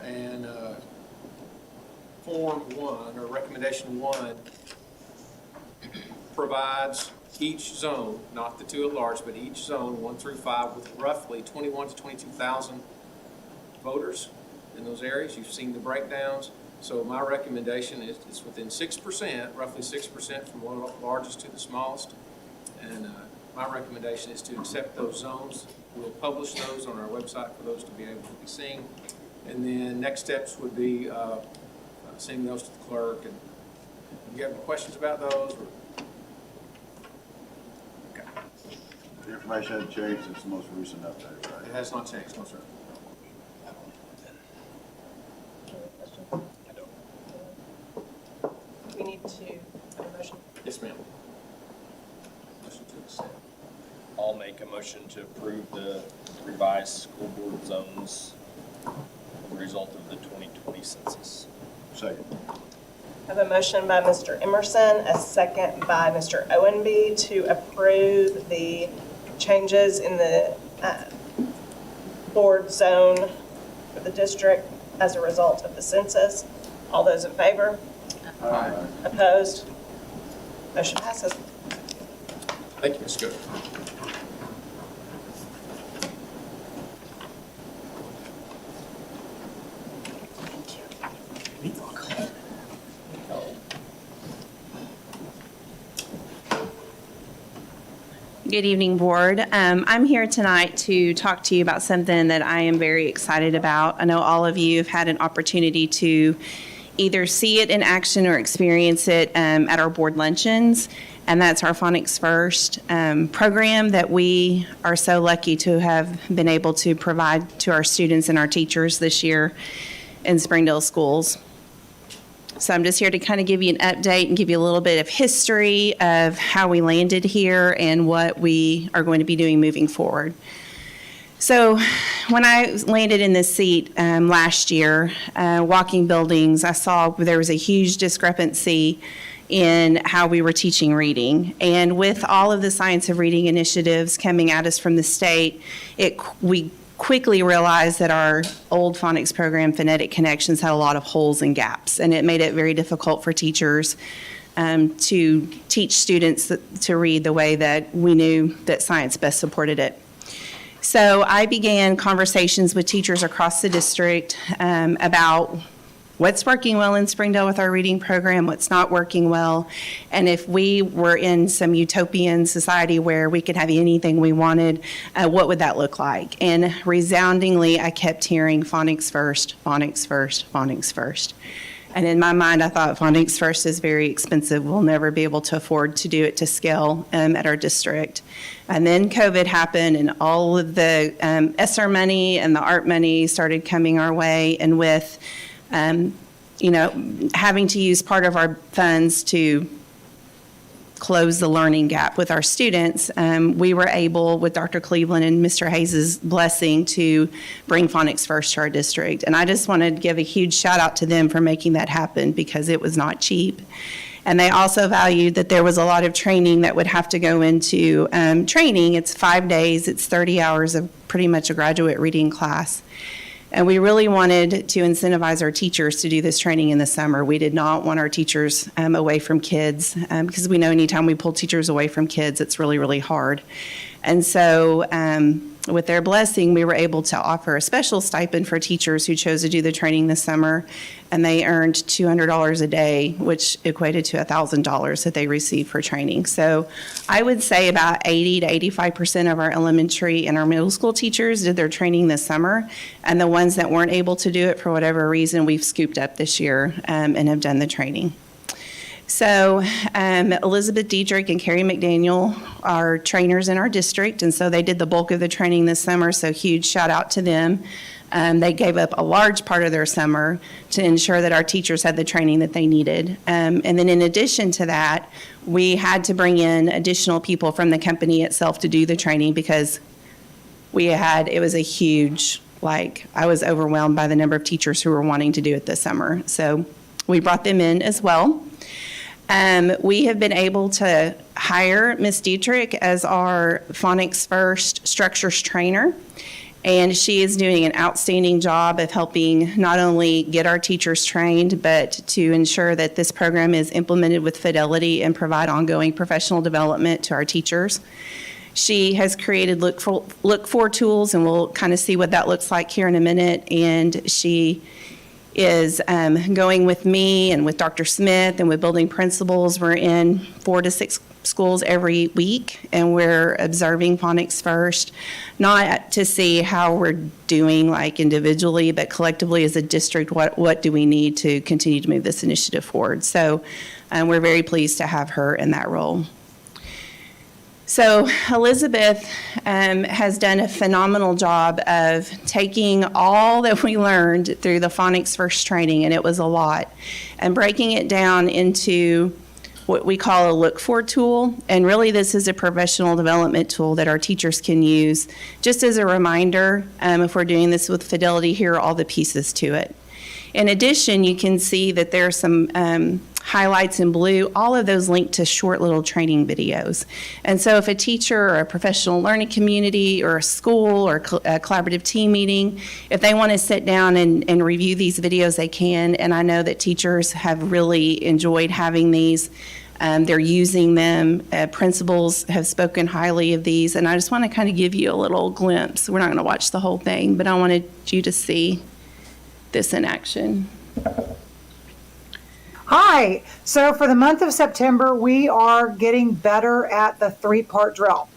and Form 1, or Recommendation 1, provides each zone, not the two at large, but each zone, 1 through 5, with roughly 21 to 22,000 voters in those areas. You've seen the breakdowns. So my recommendation is it's within 6%, roughly 6% from the largest to the smallest. And my recommendation is to accept those zones. We'll publish those on our website for those to be able to be seen. And then next steps would be sending those to the clerk. And do you have any questions about those? Okay. The information hasn't changed since the most recent update, right? It has not changed, no, sir. We need to have a motion. Yes, ma'am. Motion to accept. I'll make a motion to approve the revised school board zones as a result of the 2020 census. Second. I have a motion by Mr. Emerson, a second by Mr. Owenby to approve the changes in the board zone for the district as a result of the census. All those in favor? Aye. Opposed? Motion passes. Thank you, Ms. Good. Good evening, Board. I'm here tonight to talk to you about something that I am very excited about. I know all of you have had an opportunity to either see it in action or experience it at our board luncheons, and that's our Phonics First program that we are so lucky to have been able to provide to our students and our teachers this year in Springdale schools. So I'm just here to kind of give you an update and give you a little bit of history of how we landed here and what we are going to be doing moving forward. So when I landed in this seat last year, walking buildings, I saw there was a huge discrepancy in how we were teaching reading. And with all of the Science of Reading initiatives coming at us from the state, we quickly realized that our old phonics program, Phonetic Connections, had a lot of holes and gaps, and it made it very difficult for teachers to teach students to read the way that we knew that science best supported it. So I began conversations with teachers across the district about what's working well in Springdale with our reading program, what's not working well, and if we were in some utopian society where we could have anything we wanted, what would that look like? And resoundingly, I kept hearing phonics first, phonics first, phonics first. And in my mind, I thought phonics first is very expensive. We'll never be able to afford to do it to scale at our district. And then COVID happened, and all of the ESSER money and the ART money started coming our way, and with having to use part of our funds to close the learning gap with our students, we were able, with Dr. Cleveland and Mr. Hayes' blessing, to bring Phonics First to our district. And I just want to give a huge shout out to them for making that happen, because it was not cheap. And they also valued that there was a lot of training that would have to go into training. It's 5 days, it's 30 hours of pretty much a graduate reading class. And we really wanted to incentivize our teachers to do this training in the summer. We did not want our teachers away from kids, because we know anytime we pull teachers away from kids, it's really, really hard. And so with their blessing, we were able to offer a special stipend for teachers who chose to do the training this summer, and they earned $200 a day, which equated to $1,000 that they received for training. So I would say about 80 to 85% of our elementary and our middle school teachers did their training this summer, and the ones that weren't able to do it for whatever reason, we've scooped up this year and have done the training. So Elizabeth Diedrich and Carrie McDaniel are trainers in our district, and so they did the bulk of the training this summer, so huge shout out to them. They gave up a large part of their summer to ensure that our teachers had the training that they needed. And then in addition to that, we had to bring in additional people from the company itself to do the training, because it was a huge, I was overwhelmed by the number of teachers who were wanting to do it this summer. So we brought them in as well. We have been able to hire Ms. Dietrich as our Phonics First Structures trainer, and she is doing an outstanding job of helping not only get our teachers trained, but to ensure that this program is implemented with fidelity and provide ongoing professional development to our teachers. She has created look for tools, and we'll kind of see what that looks like here in a minute, and she is going with me and with Dr. Smith and with building principals. We're in 4 to 6 schools every week, and we're observing phonics first, not to see how we're doing like individually, but collectively as a district, what do we need to continue to move this initiative forward. So we're very pleased to have her in that role. So Elizabeth has done a phenomenal job of taking all that we learned through the Phonics First training, and it was a lot, and breaking it down into what we call a look-for tool. And really this is a professional development tool that our teachers can use. Just as a reminder, if we're doing this with Fidelity, here are all the pieces to it. In addition, you can see that there are some highlights in blue, all of those linked to short little training videos. And so if a teacher or a professional learning community or a school or a collaborative team meeting, if they want to sit down and review these videos, they can. And I know that teachers have really enjoyed having these. They're using them. Principals have spoken highly of these. And I just want to kind of give you a little glimpse. We're not going to watch the whole thing, but I wanted you to see this in action. Hi, so for the month of September, we are getting better at the 3-part drill.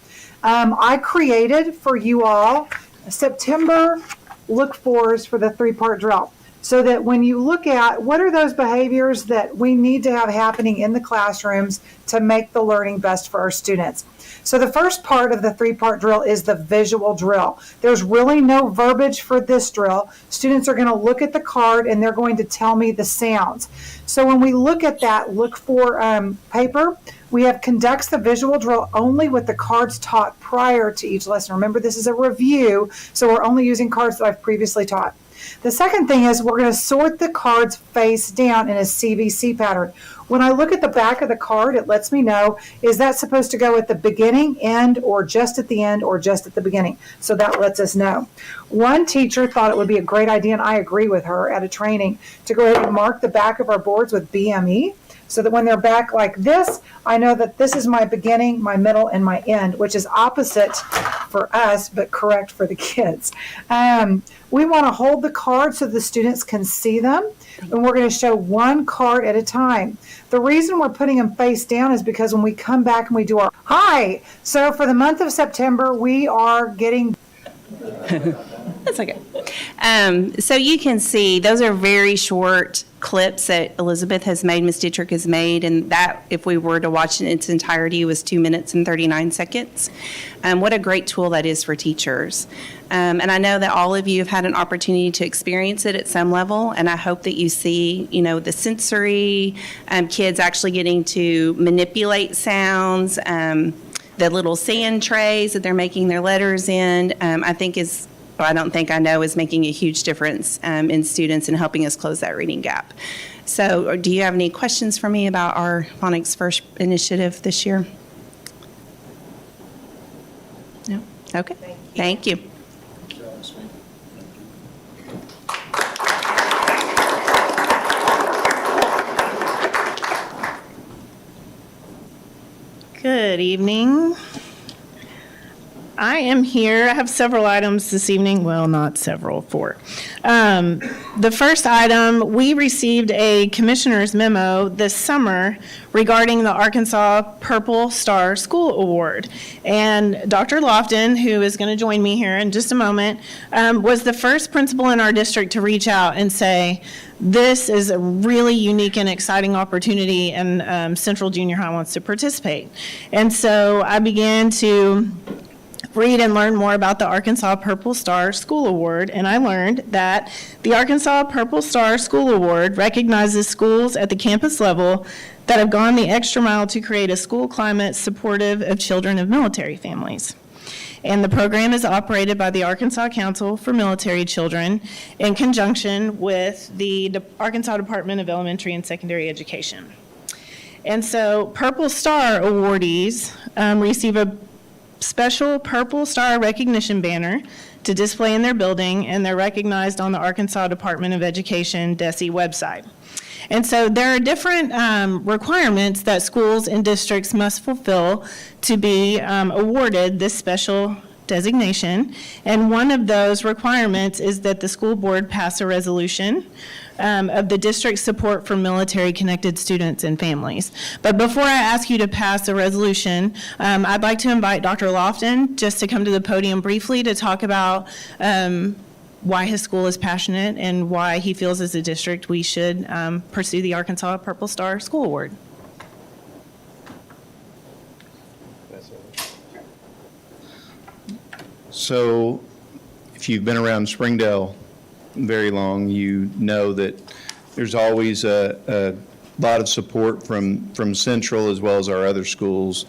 I created for you all September look-fors for the 3-part drill, so that when you look at what are those behaviors that we need to have happening in the classrooms to make the learning best for our students. So the first part of the 3-part drill is the visual drill. There's really no verbiage for this drill. Students are going to look at the card and they're going to tell me the sounds. So when we look at that look for paper, we have conducts the visual drill only with the cards taught prior to each lesson. Remember, this is a review, so we're only using cards that I've previously taught. The second thing is we're going to sort the cards face down in a CVC pattern. When I look at the back of the card, it lets me know, is that supposed to go at the beginning, end, or just at the end, or just at the beginning? So that lets us know. One teacher thought it would be a great idea, and I agree with her at a training, to go ahead and mark the back of our boards with BME, so that when they're back like this, I know that this is my beginning, my middle, and my end, which is opposite for us, but correct for the kids. We want to hold the cards so the students can see them, and we're going to show one card at a time. The reason we're putting them face down is because when we come back and we do our hi, so for the month of September, we are getting That's okay. So you can see those are very short clips that Elizabeth has made, Ms. Dietrich has made, and that, if we were to watch it in its entirety, was 2 minutes and 39 seconds. What a great tool that is for teachers. And I know that all of you have had an opportunity to experience it at some level, and I hope that you see, you know, the sensory, kids actually getting to manipulate sounds, the little sand trays that they're making their letters in, I think is, well, I don't think I know, is making a huge difference in students and helping us close that reading gap. So do you have any questions for me about our Phonics First initiative this year? No? Okay. Thank you. Good evening. I am here. I have several items this evening. Well, not several, 4. The first item, we received a commissioner's memo this summer regarding the Arkansas Purple Star School Award. And Dr. Lofton, who is going to join me here in just a moment, was the first principal in our district to reach out and say, this is a really unique and exciting opportunity, and Central Junior High wants to participate. And so I began to read and learn more about the Arkansas Purple Star School Award, and I learned that the Arkansas Purple Star School Award recognizes schools at the campus level that have gone the extra mile to create a school climate supportive of children of military families. And the program is operated by the Arkansas Council for Military Children in conjunction with the Arkansas Department of Elementary and Secondary Education. And so Purple Star awardees receive a special Purple Star recognition banner to display in their building, and they're recognized on the Arkansas Department of Education DESE website. And so there are different requirements that schools and districts must fulfill to be awarded this special designation, and one of those requirements is that the school board pass a resolution of the district's support for military-connected students and families. But before I ask you to pass a resolution, I'd like to invite Dr. Lofton just to come to the podium briefly to talk about why his school is passionate and why he feels as a district we should pursue the Arkansas Purple Star School Award. So if you've been around Springdale very long, you know that there's always a lot of support from Central as well as our other schools,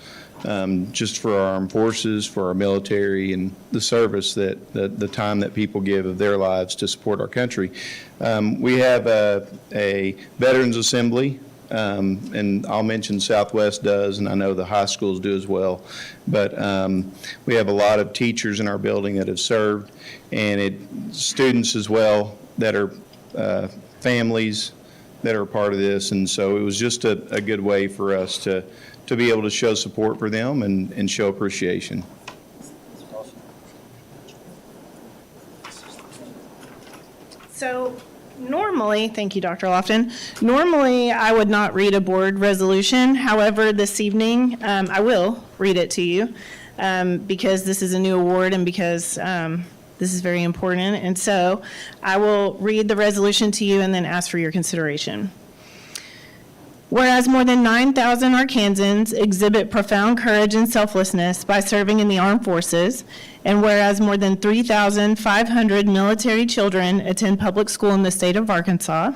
just for our armed forces, for our military, and the service that the time that people give of their lives to support our country. We have a Veterans Assembly, and I'll mention Southwest does, and I know the high schools do as well. But we have a lot of teachers in our building that have served, and students as well that are families that are part of this. And so it was just a good way for us to be able to show support for them and show appreciation. So normally, thank you, Dr. Lofton. Normally, I would not read a board resolution. However, this evening, I will read it to you because this is a new award and because this is very important. And so I will read the resolution to you and then ask for your consideration. Whereas more than 9,000 Arkansans exhibit profound courage and selflessness by serving in the armed forces, and whereas more than 3,500 military children attend public school in the state of Arkansas,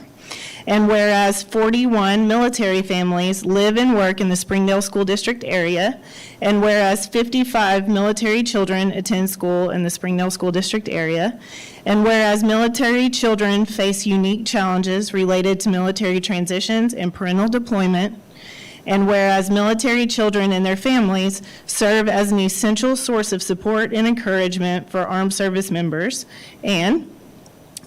and whereas 41 military families live and work in the Springdale School District area, and whereas 55 military children attend school in the Springdale School District area, and whereas military children face unique challenges related to military transitions and parental deployment, and whereas military children and their families serve as an essential source of support and encouragement for armed service members, and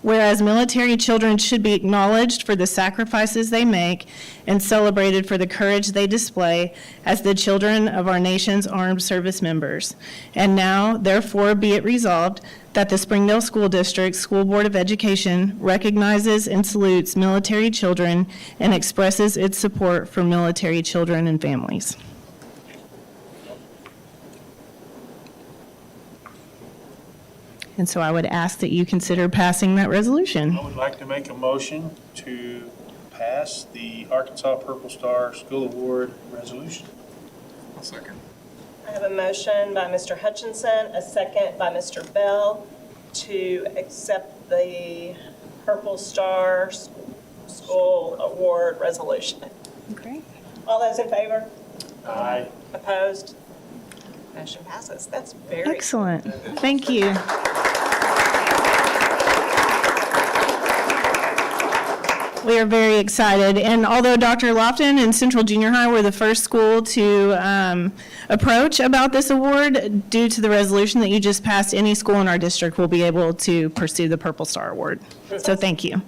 whereas military children should be acknowledged for the sacrifices they make and celebrated for the courage they display as the children of our nation's armed service members. And now, therefore, be it resolved that the Springdale School District School Board of Education recognizes and salutes military children and expresses its support for military children and families. And so I would ask that you consider passing that resolution. I would like to make a motion to pass the Arkansas Purple Star School Award resolution. Second. I have a motion by Mr. Hutchinson, a second by Mr. Bell to accept the Purple Star School Award resolution. Okay. All those in favor? Aye. Opposed? Motion passes. That's very Excellent. Thank you. We are very excited. And although Dr. Lofton and Central Junior High were the first school to approach about this award, due to the resolution that you just passed, any school in our district will be able to pursue the Purple Star Award. So thank you.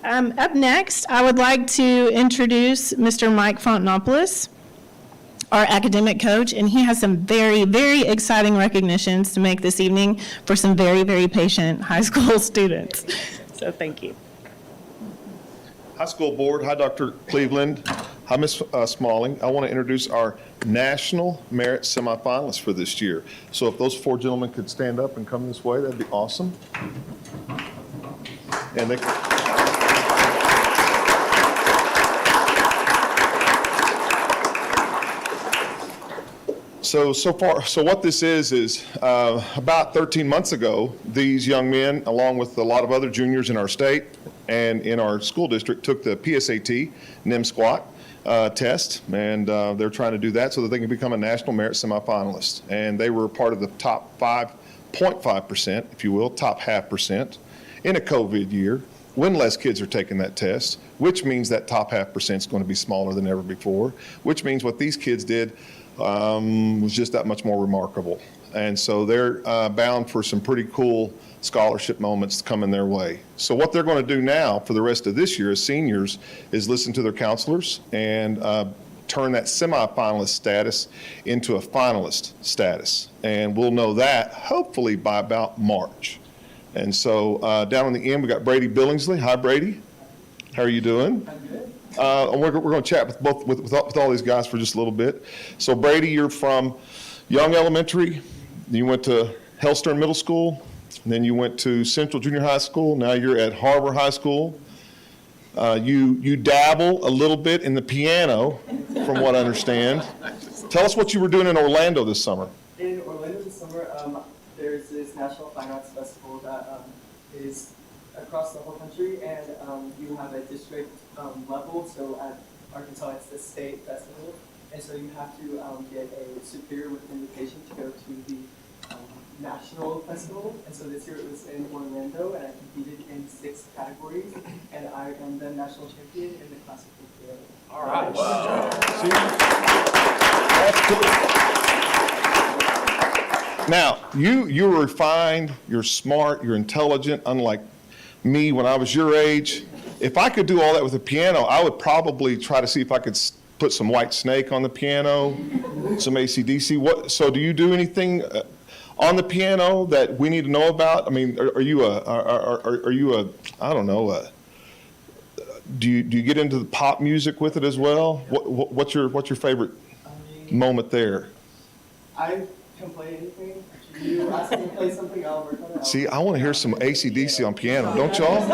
Up next, I would like to introduce Mr. Mike Fontanopoulos, our academic coach, and he has some very, very exciting recognitions to make this evening for some very, very patient high school students. So thank you. Hi, school board. Hi, Dr. Cleveland. Hi, Ms. Smalling. I want to introduce our National Merit semifinalists for this year. So if those four gentlemen could stand up and come this way, that'd be awesome. And they So what this is about 13 months ago, these young men, along with a lot of other juniors in our state and in our school district, took the PSAT, NIM Squat test, and they're trying to do that so that they can become a National Merit semifinalist. And they were part of the top 5.5%, if you will, top 0.5% in a COVID year, when less kids are taking that test, which means that top 0.5% is going to be smaller than ever before, which means what these kids did was just that much more remarkable. And so they're bound for some pretty cool scholarship moments coming their way. So what they're going to do now for the rest of this year as seniors is listen to their counselors and turn that semifinalist status into a finalist status. And we'll know that hopefully by about March. And so down on the end, we got Brady Billingsley. Hi, Brady. How are you doing? I'm good. We're going to chat with all these guys for just a little bit. So Brady, you're from Young Elementary. You went to Hellstern Middle School. And then you went to Central Junior High School. Now you're at HAR-BER High School. You dabble a little bit in the piano, from what I understand. Tell us what you were doing in Orlando this summer. In Orlando this summer, there's this National Fine Arts Festival that is across the whole country, and you have a district level. So at Arkansas, it's the state festival, and so you have to get a superior with invitation to go to the national festival. And so this year it was in Orlando, and I competed in 6 categories, and I am the national champion in the classical piano. All right. Wow. That's cool. Now, you're refined, you're smart, you're intelligent, unlike me when I was your age. If I could do all that with a piano, I would probably try to see if I could put some White Snake on the piano, some AC/DC. So do you do anything on the piano that we need to know about? I mean, are you a I don't know, do you get into the pop music with it as well? What's your favorite moment there? I can play anything. If you ask me to play something, I'll work on it. See, I want to hear some AC/DC on piano, don't y'all?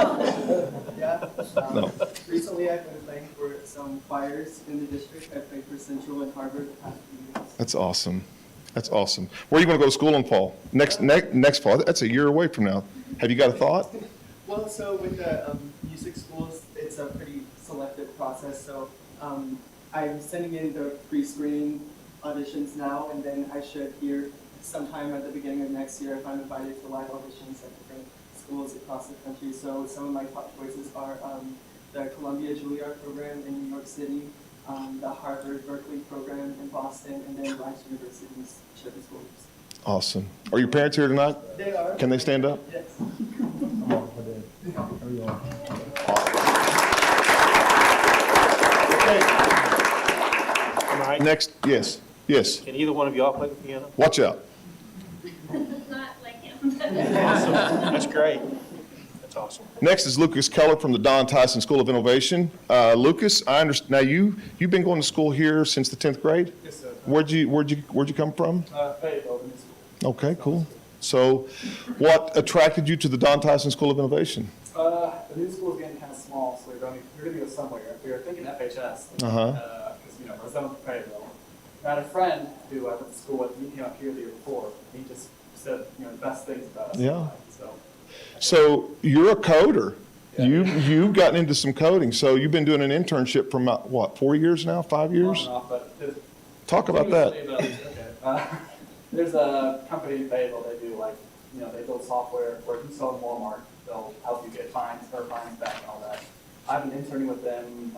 Yeah. No. Recently, I've been playing for some choirs in the district. I played for Central and HAR-BER the past few years. That's awesome. That's awesome. Where are you going to go to school in fall? Next fall. That's a year away from now. Have you got a thought? Well, so with the music schools, it's a pretty selective process. So I'm sending in the pre-screening auditions now, and then I should hear sometime at the beginning of next year if I'm invited to live auditions at different schools across the country. So some of my top choices are the Columbia Juilliard program in New York City, the Harvard Berkeley program in Boston, and then Rice University's Chevy Schools. Awesome. Are your parents here tonight? They are. Can they stand up? Yes. Next, yes. Can either one of y'all play the piano? Watch out. Not like him. Awesome. That's great. That's awesome. Next is Lucas Keller from the Don Tyson School of Innovation. Lucas, I understand. Now you've been going to school here since the 10th grade. Yes, sir. Where'd you come from? Fayetteville New School. Okay, cool. So, what attracted you to the Don Tyson School of Innovation? The new school is getting kind of small, so we're going to go somewhere. We were thinking FHS, because we're zoned for Fayetteville. I had a friend who I went to school with. He came up here the year before. He just said the best things about us. Yeah. So you're a coder. Yeah. You've gotten into some coding. So you've been doing an internship for what, 4 years now, 5 years? Talk about that. There's a company in Fayetteville. They do they build software where if you sell in Walmart, they'll help you get fines back and all that. I've been interning with them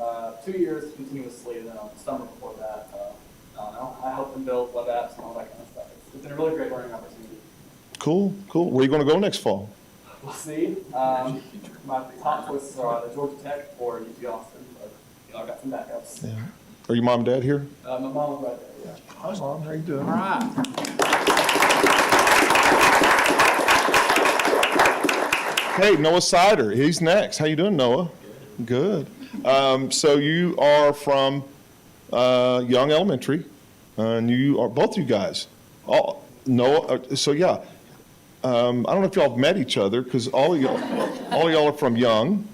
2 years continuously, and then summer before that, I helped them build web apps and all that kind of stuff. It's been a really great learning opportunity. Cool. Where are you going to go next fall? We'll see. My top choices are either Georgia Tech or UT Austin, but I've got some backups. Yeah. Are your mom and dad here? My mom was right there, yeah. Hi, Mom. How you doing? All right. Hey, Noah Sider. He's next. How you doing, Noah? Good. So you are from Young Elementary, and you are both you guys. Noah. So yeah. I don't know if y'all have met each other because all of y'all are from Young,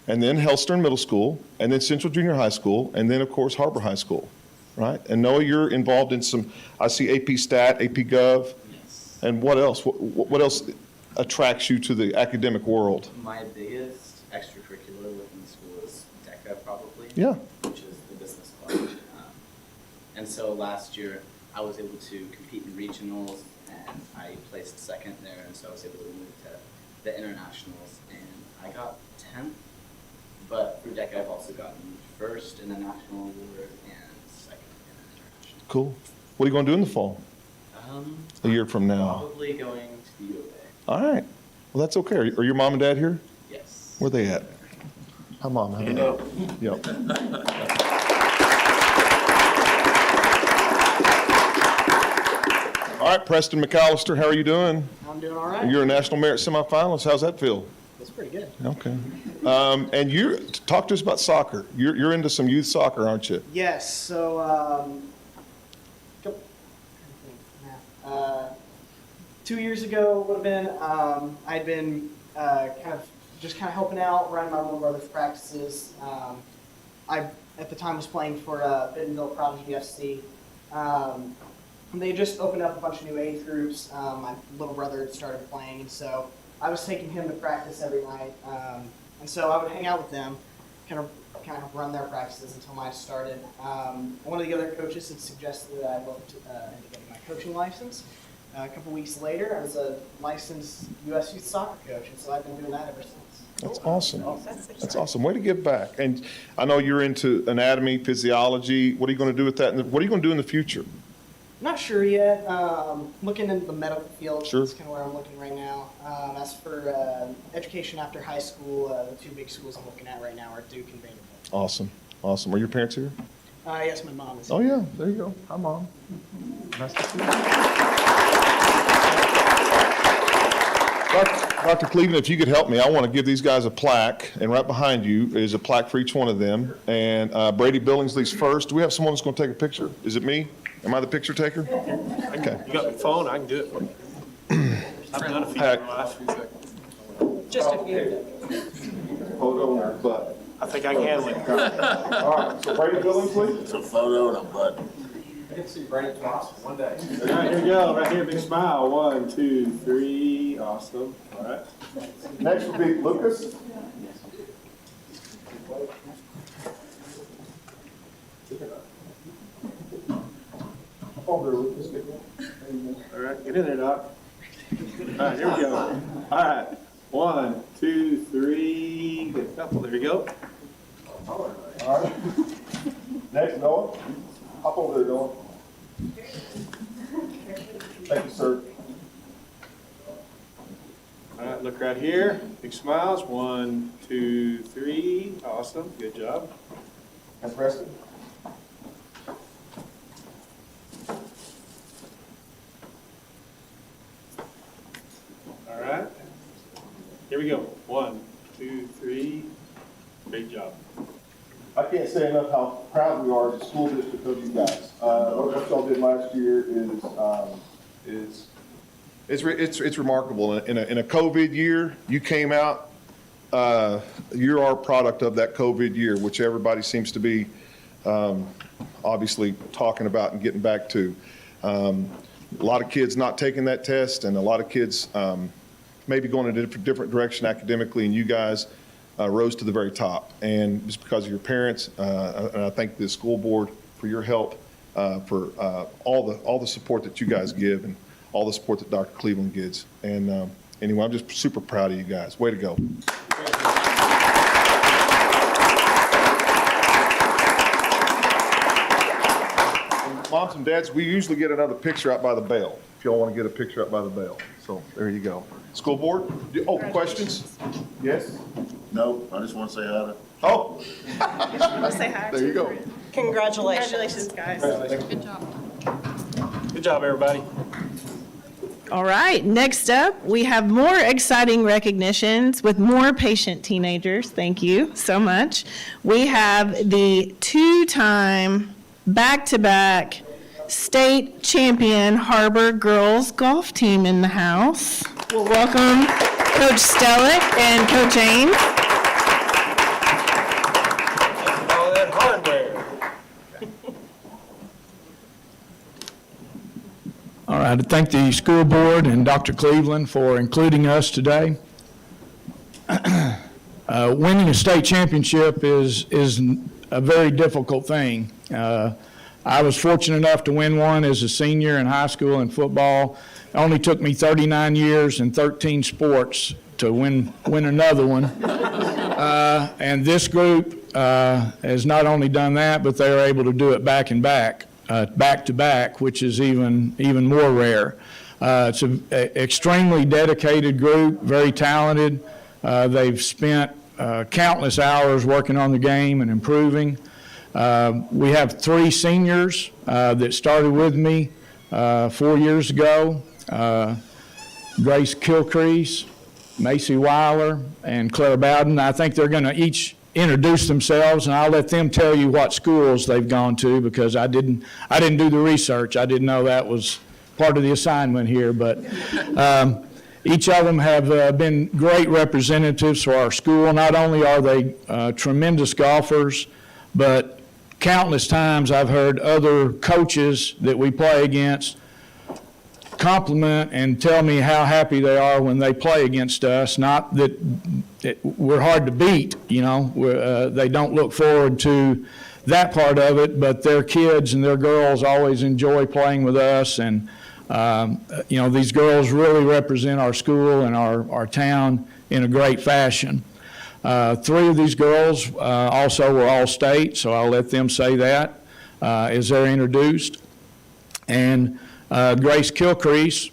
and then Hellstern Middle School, and then Central Junior High School, and then of course HAR-BER High School, right? And Noah, you're involved in some. I see AP Stat, AP Gov, and what else? What else attracts you to the academic world? My biggest extracurricular within the school is DECA, probably. Yeah. Which is the business club. And so last year, I was able to compete in regionals, and I placed second there, and so I was able to move to the internationals, and I got 10th. But through DECA, I've also gotten first in the national award and second in the international. Cool. What are you going to do in the fall? A year from now. Probably going to the U of A. All right. Well, that's okay. Are your mom and dad here? Yes. Where are they at? Hi, Mom. How are you? Yep. All right, Preston McAllister, how are you doing? I'm doing all right. You're a National Merit semifinalist. How's that feel? It's pretty good. Okay. And you talk to us about soccer. You're into some youth soccer, aren't you? Yes. So, 2 years ago would have been. I'd been kind of helping out, running my little brother's practices. I at the time was playing for Bentonville Prodigy FC. They just opened up a bunch of new age groups. My little brother had started playing, and so I was taking him to practice every night. And so I would hang out with them, kind of run their practices until mine started. One of the other coaches had suggested that I looked into getting my coaching license. A couple weeks later, I was a licensed U.S. youth soccer coach, and so I've been doing that ever since. That's awesome. That's awesome. Way to give back. And I know you're into anatomy, physiology. What are you going to do with that? And what are you going to do in the future? Not sure yet. Looking into the medical field. Sure. That's kind of where I'm looking right now. As for education after high school, the two big schools I'm looking at right now are Duke and Vanderbilt. Awesome. Awesome. Are your parents here? Yes, my mom is. Oh, yeah. There you go. Hi, Mom. Nice to see you. Dr. Cleveland, if you could help me, I want to give these guys a plaque, and right behind you is a plaque for each one of them. And Brady Billingsley's first. Do we have someone that's going to take a picture? Is it me? Am I the picture taker? Okay. You got my phone, I can do it for you. I've done a few in my life. Just a few. Photo on our butt. I think I can handle it. All right, so Brady Billingsley. It's a photo and a butt. I get to see Brady twice in one day. All right, here we go. Right here, big smile. 1, 2, 3. Awesome. All right. Next will be Lucas. Over, Lucas. All right, get in there, Doc. All right, here we go. All right. 1, 2, 3. Good couple. There you go. All right. Next, Noah. Hop over there, Noah. Thank you, sir. All right, look right here. Big smiles. 1, 2, 3. Awesome. Good job. That's Preston. All right. Here we go. 1, 2, 3. Great job. I can't say enough how proud we are as a school district of you guys. What y'all did last year is remarkable. In a COVID year, you came out. You're our product of that COVID year, which everybody seems to be obviously talking about and getting back to. A lot of kids not taking that test, and a lot of kids maybe going in a different direction academically, and you guys rose to the very top. And just because of your parents, and I thank the school board for your help, for all the support that you guys give, and all the support that Dr. Cleveland gives. And anyway, I'm just super proud of you guys. Way to go. And moms and dads, we usually get another picture out by the bell, if y'all want to get a picture out by the bell. So there you go. School board? Oh, questions? Yes? No, I just want to say hi to. Oh. Say hi. There you go. Congratulations. Guys. Good job. Good job, everybody. All right, next up, we have more exciting recognitions with more patient teenagers. Thank you so much. We have the two-time, back-to-back state champion HAR-BER girls golf team in the house. We'll welcome Coach Stellick and Coach Ames. All that hardware. All right, I thank the school board and Dr. Cleveland for including us today. Winning a state championship is a very difficult thing. I was fortunate enough to win one as a senior in high school in football. It only took me 39 years and 13 sports to win another one. And this group has not only done that, but they are able to do it back to back, which is even more rare. It's an extremely dedicated group, very talented. They've spent countless hours working on the game and improving. We have 3 seniors that started with me 4 years ago. Grace Kilcrease, Macy Weiler, and Claire Bowden. I think they're going to each introduce themselves, and I'll let them tell you what schools they've gone to, because I didn't do the research. I didn't know that was part of the assignment here, but each of them have been great representatives for our school. Not only are they tremendous golfers, but countless times I've heard other coaches that we play against compliment and tell me how happy they are when they play against us. Not that we're hard to beat, you know, they don't look forward to that part of it, but their kids and their girls always enjoy playing with us. And you know, these girls really represent our school and our town in a great fashion. 3 of these girls also were All-State, so I'll let them say that as they're introduced. And Grace Kilcrease,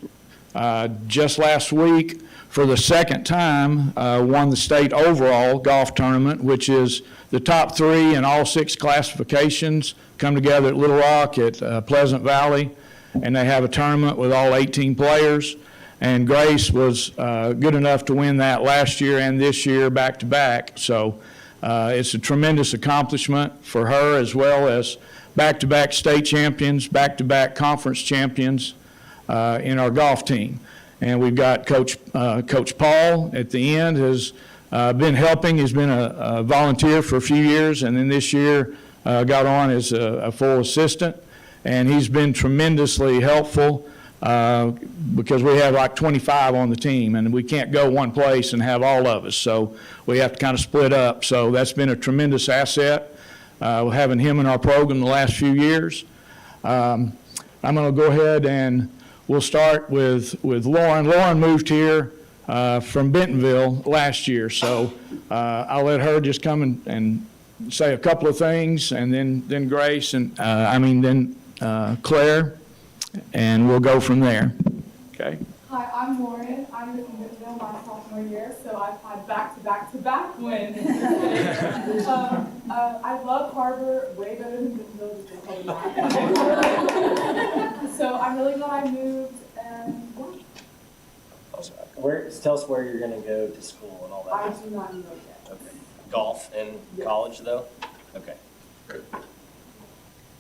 just last week, for the second time, won the state overall golf tournament, which is the top 3 in all 6 classifications come together at Little Rock at Pleasant Valley, and they have a tournament with all 18 players. And Grace was good enough to win that last year and this year back-to-back. So it's a tremendous accomplishment for her, as well as back-to-back state champions, back-to-back conference champions in our golf team. And we've got Coach Paul at the end has been helping. He's been a volunteer for a few years, and then this year got on as a full assistant. And he's been tremendously helpful because we have like 25 on the team, and we can't go one place and have all of us. So we have to kind of split up. So that's been a tremendous asset, having him in our program the last few years. I'm going to go ahead and we'll start with Lauren. Lauren moved here from Bentonville last year, so I'll let her just come and say a couple of things, and then Grace, and then Claire, and we'll go from there. Okay. Hi, I'm Lauren. I'm with Bentonville my sophomore year, so I've had back-to-back wins. I love HAR-BER way better than Bentonville, just probably not. So I'm really glad I moved, and Tell us where you're going to go to school and all that. I do not know yet. Okay. Golf in college, though? Okay. Great.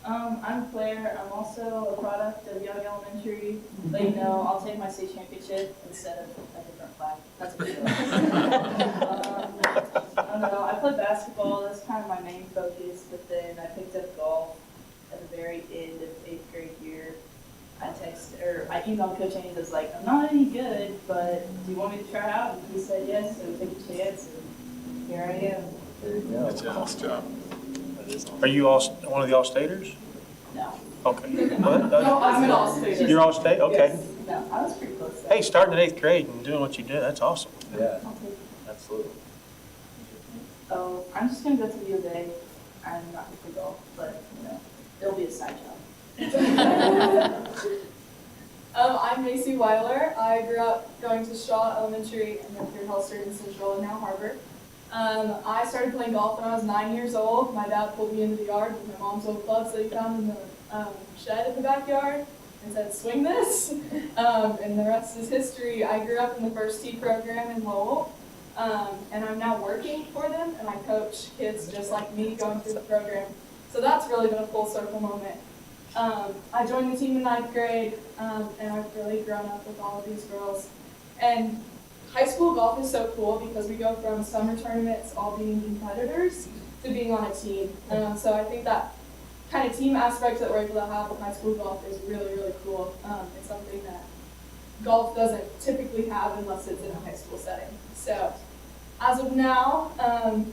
I'm Claire. I'm also a product of Young Elementary. But you know, I'll take my state championship instead of a different flag. That's a good I don't know. I played basketball. That's kind of my main focus. But then I picked up golf at the very end of 8th grade year. I emailed Coach Haynes. I was like, I'm not any good, but do you want me to try out? And he said yes, so take a chance. And here I am. There you go. That's an awesome job. Are you one of the All-Staters? No. Okay. What? No, I'm an All-State. You're All-State? Okay. Yes. No, I was pretty close. Hey, starting in 8th grade and doing what you did, that's awesome. Yeah, absolutely. So I'm just going to go to U of A. I'm not going to golf, but you know, it'll be a side job. I'm Macy Weiler. I grew up going to Shaw Elementary and then through Hellstern and Central and now HAR-BER. I started playing golf when I was 9 years old. My dad pulled me into the yard with my mom's old clubs that he found in the shed in the backyard and said, swing this. And the rest is history. I grew up in the First Tee program in Lowell, and I'm now working for them, and I coach kids just like me going through the program. So that's really been a full circle moment. I joined the team in 9th grade, and I've really grown up with all of these girls. And high school golf is so cool because we go from summer tournaments all being competitors to being on a team. So I think that kind of team aspect that we're able to have with high school golf is really, really cool. It's something that golf doesn't typically have unless it's in a high school setting. So as of now,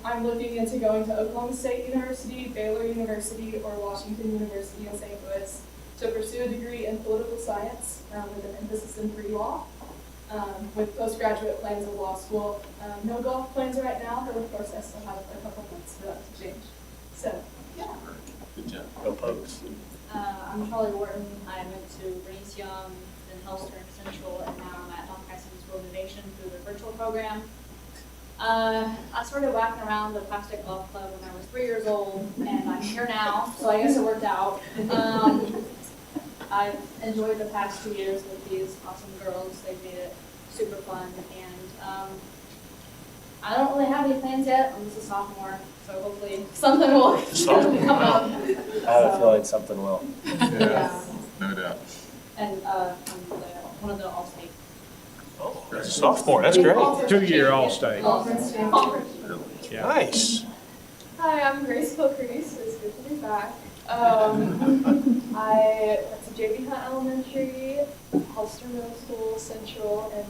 I'm looking into going to Oklahoma State University, Baylor University, or Washington University in St. Louis to pursue a degree in political science with an emphasis in pre-law. With postgraduate plans of law school. No golf plans right now, but of course I still have a couple months for that to change. So, yeah. Good job. Go Pokes. I'm Charlie Wharton. I went to Bernice Young, then Hellstern Central, and now I'm at Don Casson's School of Innovation through the virtual program. I started whacking around the plastic golf club when I was 3 years old, and I'm here now, so I guess it worked out. I've enjoyed the past 2 years with these awesome girls. They've made it super fun, and I don't really have any plans yet. I'm just a sophomore, so hopefully something will come up. I have a feeling something will. Yeah. No doubt. And I'm one of the all-state. Oh, as a sophomore, that's great. 2-year All-State. Conference champion. Nice. Hi, I'm Grace Kilcrease. It's good to be back. I went to J.B. Hunt Elementary, Holster Middle School, Central, and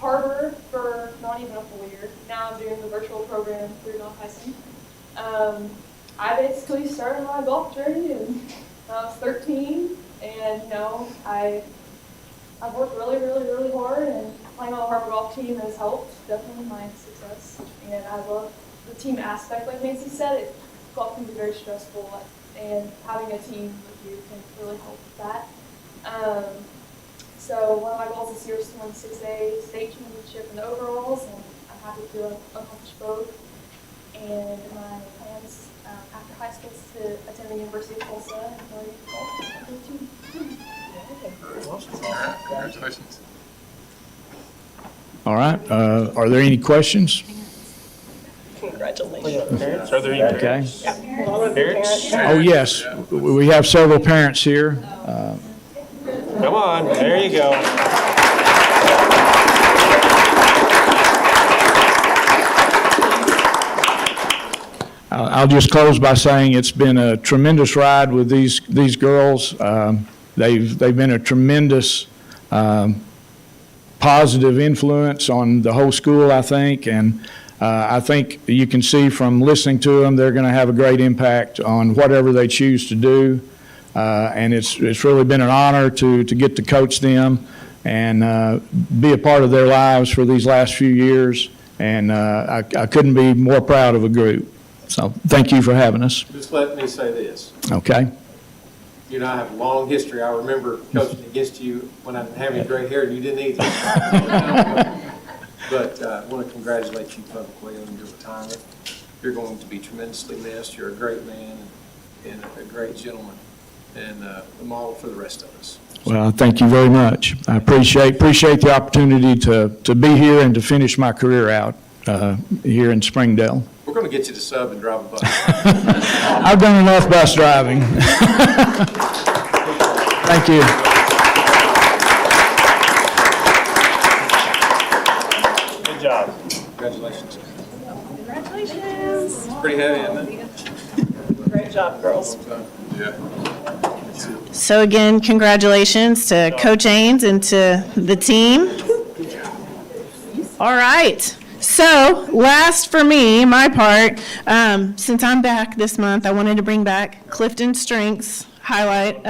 HAR-BER for not even a full year. Now I'm doing the virtual program through Northwestern. I basically started my golf journey when I was 13, and I've worked really, really, really hard, and playing on the HAR-BER golf team has helped definitely my success. And I love the team aspect, like Nancy said. Golf can be very stressful, and having a team with you can really help with that. So one of my goals this year is to win 6A state championship in the overalls, and I'm happy to accomplish both. And my plans after high school is to attend the University of Tulsa and play golf with the team. Congratulations. All right, are there any questions? Congratulations. Parents, are there any Okay. parents? Parents? Oh, yes, we have several parents here. Come on, there you go. I'll just close by saying it's been a tremendous ride with these girls. They've been a tremendous positive influence on the whole school, I think, and I think you can see from listening to them, they're going to have a great impact on whatever they choose to do. And it's really been an honor to get to coach them and be a part of their lives for these last few years. And I couldn't be more proud of a group. So thank you for having us. Just let me say this. Okay. You and I have a long history. I remember coaching against you when I didn't have any gray hair and you didn't either. But I want to congratulate you publicly on your retirement. You're going to be tremendously missed. You're a great man and a great gentleman and a model for the rest of us. Well, thank you very much. I appreciate the opportunity to be here and to finish my career out here in Springdale. We're going to get you to sub and drive a bus. I've done enough bus driving. Thank you. Good job. Congratulations. Congratulations. It's pretty heavy, isn't it? Great job, girls. Yeah. So again, congratulations to Coach Ains and to the team. All right. So last for me, my part, since I'm back this month, I wanted to bring back Clifton's Strengths highlight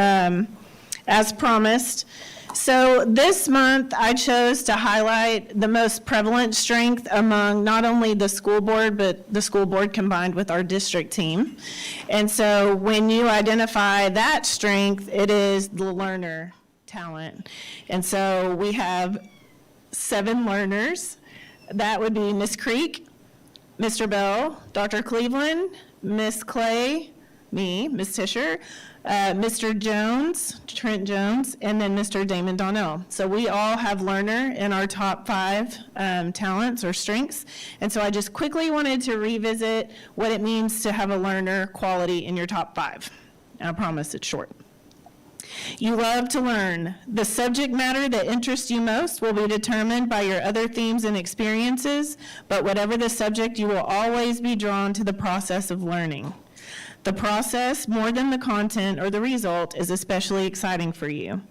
as promised. So this month, I chose to highlight the most prevalent strength among not only the school board, but the school board combined with our district team. And so when you identify that strength, it is the learner talent. And so we have 7 learners. That would be Miss Creek, Mr. Bell, Dr. Cleveland, Miss Clay, me, Miss Tischer, Mr. Jones, Trent Jones, and then Mr. Damon Donnell. So we all have learner in our top 5 talents or strengths. And so I just quickly wanted to revisit what it means to have a learner quality in your top 5. I promise it's short. You love to learn. The subject matter that interests you most will be determined by your other themes and experiences, but whatever the subject, you will always be drawn to the process of learning. The process, more than the content or the result, is especially exciting for you.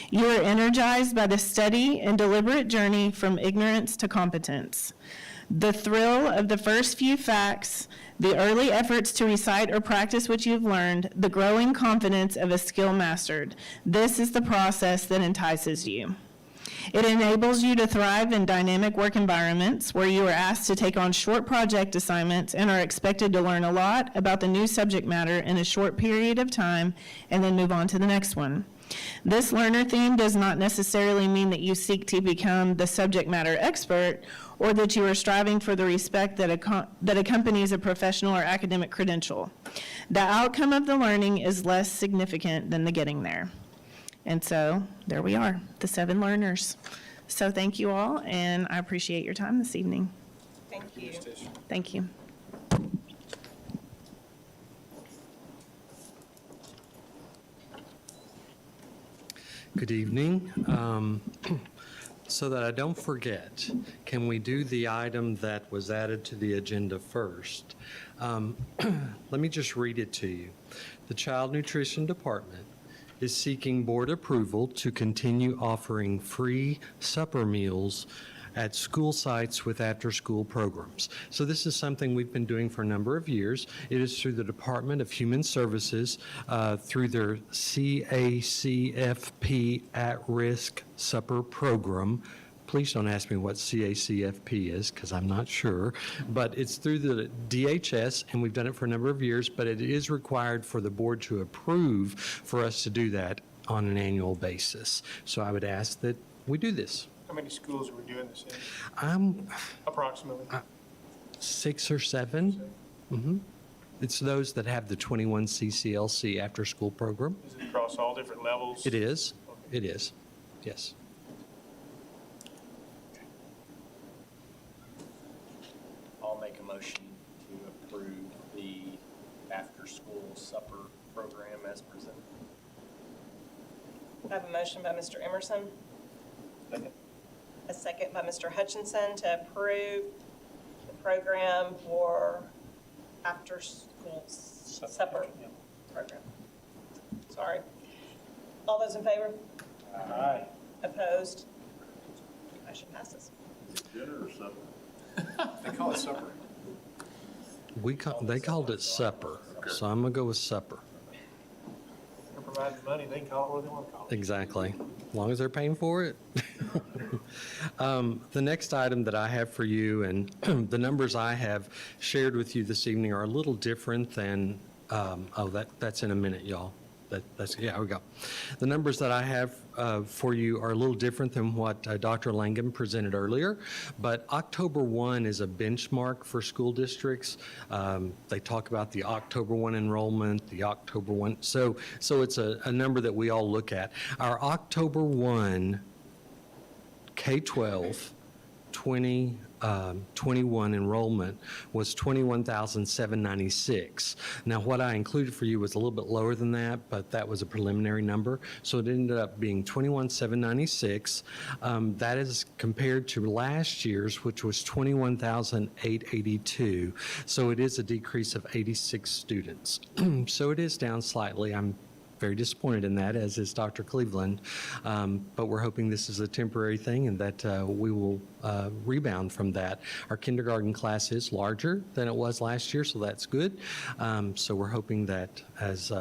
You are energized by the steady and deliberate journey from ignorance to competence. The thrill of the first few facts, the early efforts to recite or practice what you've learned, the growing confidence of a skill mastered. This is the process that entices you. It enables you to thrive in dynamic work environments where you are asked to take on short project assignments and are expected to learn a lot about the new subject matter in a short period of time and then move on to the next one. This learner theme does not necessarily mean that you seek to become the subject matter expert or that you are striving for the respect that accompanies a professional or academic credential. The outcome of the learning is less significant than the getting there. And so there we are, the 7 learners. So thank you all, and I appreciate your time this evening. Thank you. Thank you. Good evening. So that I don't forget, can we do the item that was added to the agenda first? Let me just read it to you. The Child Nutrition Department is seeking board approval to continue offering free supper meals at school sites with after-school programs. So this is something we've been doing for a number of years. It is through the Department of Human Services, through their CACFP at-risk supper program. Please don't ask me what CACFP is, because I'm not sure. But it's through the DHS, and we've done it for a number of years, but it is required for the board to approve for us to do that on an annual basis. So I would ask that we do this. How many schools are we doing this in? Approximately. 6 or 7. Mm-hmm. It's those that have the 21 CCLC after-school program. Is it across all different levels? It is. It is. Yes. I'll make a motion to approve the after-school supper program as presented. I have a motion by Mr. Emerson. A second by Mr. Hutchinson to approve the program for after-school supper program. Sorry. All those in favor? Aye. Opposed? Motion passes. Dinner or supper? They call it supper. They called it supper, so I'm going to go with supper. They're providing the money, they can call it what they want to call it. Exactly. As long as they're paying for it. The next item that I have for you, and the numbers I have shared with you this evening are a little different than, that's in a minute, y'all. Here we go. The numbers that I have for you are a little different than what Dr. Langham presented earlier, but October 1 is a benchmark for school districts. They talk about the October 1 enrollment, the October 1, so it's a number that we all look at. Our October 1 K-12 2021 enrollment was 21,796. Now, what I included for you was a little bit lower than that, but that was a preliminary number. So it ended up being 21,796. That is compared to last year's, which was 21,882. So it is a decrease of 86 students. So it is down slightly. I'm very disappointed in that, as is Dr. Cleveland, but we're hoping this is a temporary thing and that we will rebound from that. Our kindergarten class is larger than it was last year, so that's good. So we're hoping that as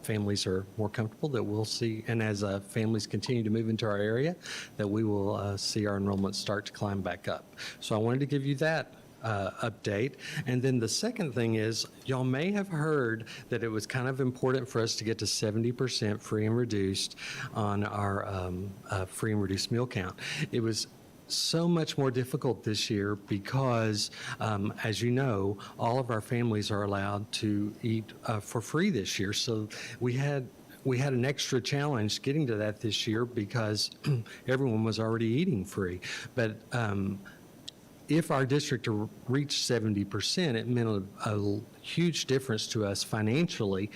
families are more comfortable, that we'll see, and as families continue to move into our area, that we will see our enrollment start to climb back up. So I wanted to give you that update. And then the second thing is, y'all may have heard that it was kind of important for us to get to 70% free and reduced on our free and reduced meal count. It was so much more difficult this year because, as you know, all of our families are allowed to eat for free this year. So we had an extra challenge getting to that this year because everyone was already eating free. But if our district reached 70%, it meant a huge difference to us financially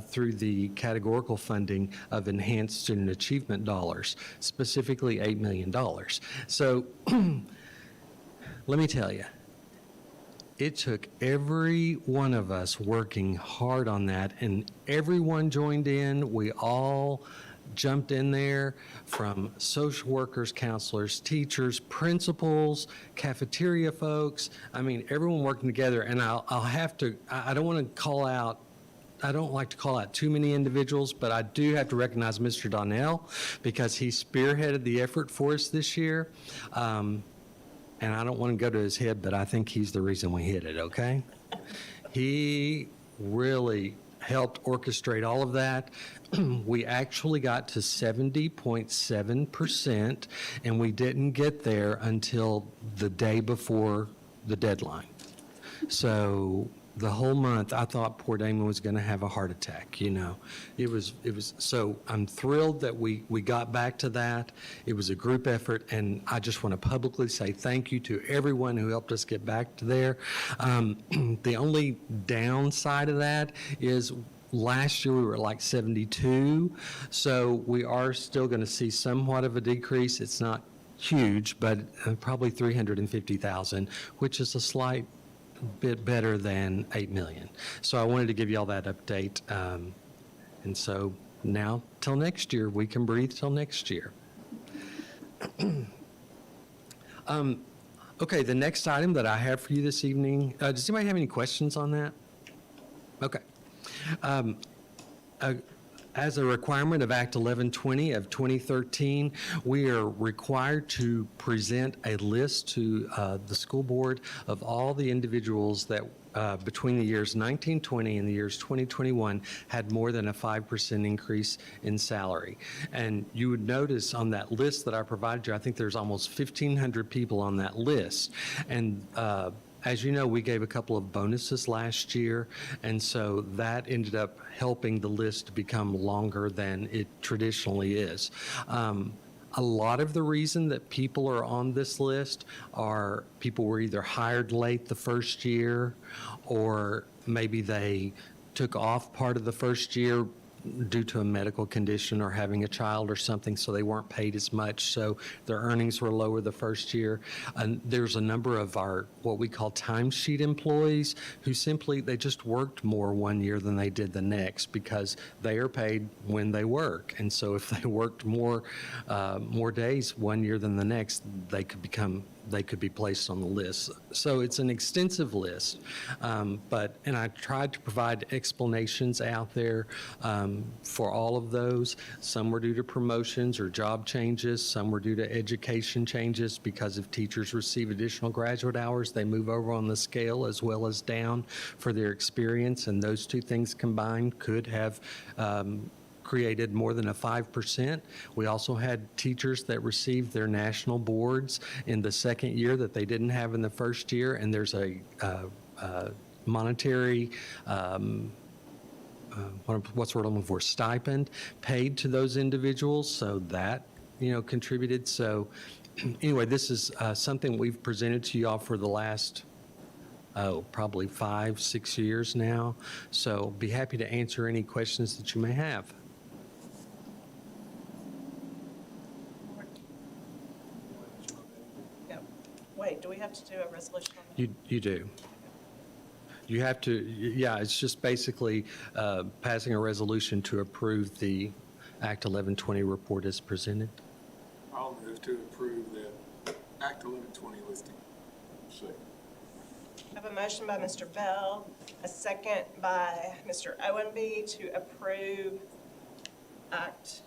through the categorical funding of enhanced student achievement dollars, specifically $8 million. So let me tell you, it took every one of us working hard on that, and everyone joined in. We all jumped in there, from social workers, counselors, teachers, principals, cafeteria folks. I mean, everyone working together. And I'll have to, I don't want to call out, I don't like to call out too many individuals, but I do have to recognize Mr. Donnell because he spearheaded the effort for us this year. And I don't want to go to his head, but I think he's the reason we hit it, okay? He really helped orchestrate all of that. We actually got to 70.7%, and we didn't get there until the day before the deadline. So the whole month, I thought poor Damon was going to have a heart attack, you know. It was, so I'm thrilled that we got back to that. It was a group effort, and I just want to publicly say thank you to everyone who helped us get back to there. The only downside of that is last year we were like 72, so we are still going to see somewhat of a decrease. It's not huge, but probably 350,000, which is a slight bit better than 8 million. So I wanted to give you all that update. And so now till next year, we can breathe till next year. Okay, the next item that I have for you this evening, does anybody have any questions on that? Okay. As a requirement of Act 1120 of 2013, we are required to present a list to the school board of all the individuals that between the years 1920 and the years 2021 had more than a 5% increase in salary. And you would notice on that list that I provided you, I think there's almost 1,500 people on that list. And as you know, we gave a couple of bonuses last year, and so that ended up helping the list to become longer than it traditionally is. A lot of the reason that people are on this list are people were either hired late the first year, or maybe they took off part of the first year due to a medical condition or having a child or something, so they weren't paid as much, so their earnings were lower the first year. And there's a number of our what we call timesheet employees who simply, they just worked more one year than they did the next because they are paid when they work. And so if they worked more days one year than the next, they could be placed on the list. So it's an extensive list, and I tried to provide explanations out there for all of those. Some were due to promotions or job changes. Some were due to education changes because if teachers receive additional graduate hours, they move over on the scale as well as down for their experience, and those two things combined could have created more than a 5%. We also had teachers that received their national boards in the second year that they didn't have in the first year, and there's a monetary what's the word I'm looking for, stipend paid to those individuals, so that contributed. So anyway, this is something we've presented to you all for the last probably 5-6 years now, so be happy to answer any questions that you may have. Wait, do we have to do a resolution on that? You do. You have to, yeah, it's just basically passing a resolution to approve the Act 1120 report as presented. I'll move to approve the Act 1120 listing. Second. I have a motion by Mr. Bell, a second by Mr. Owenby to approve Act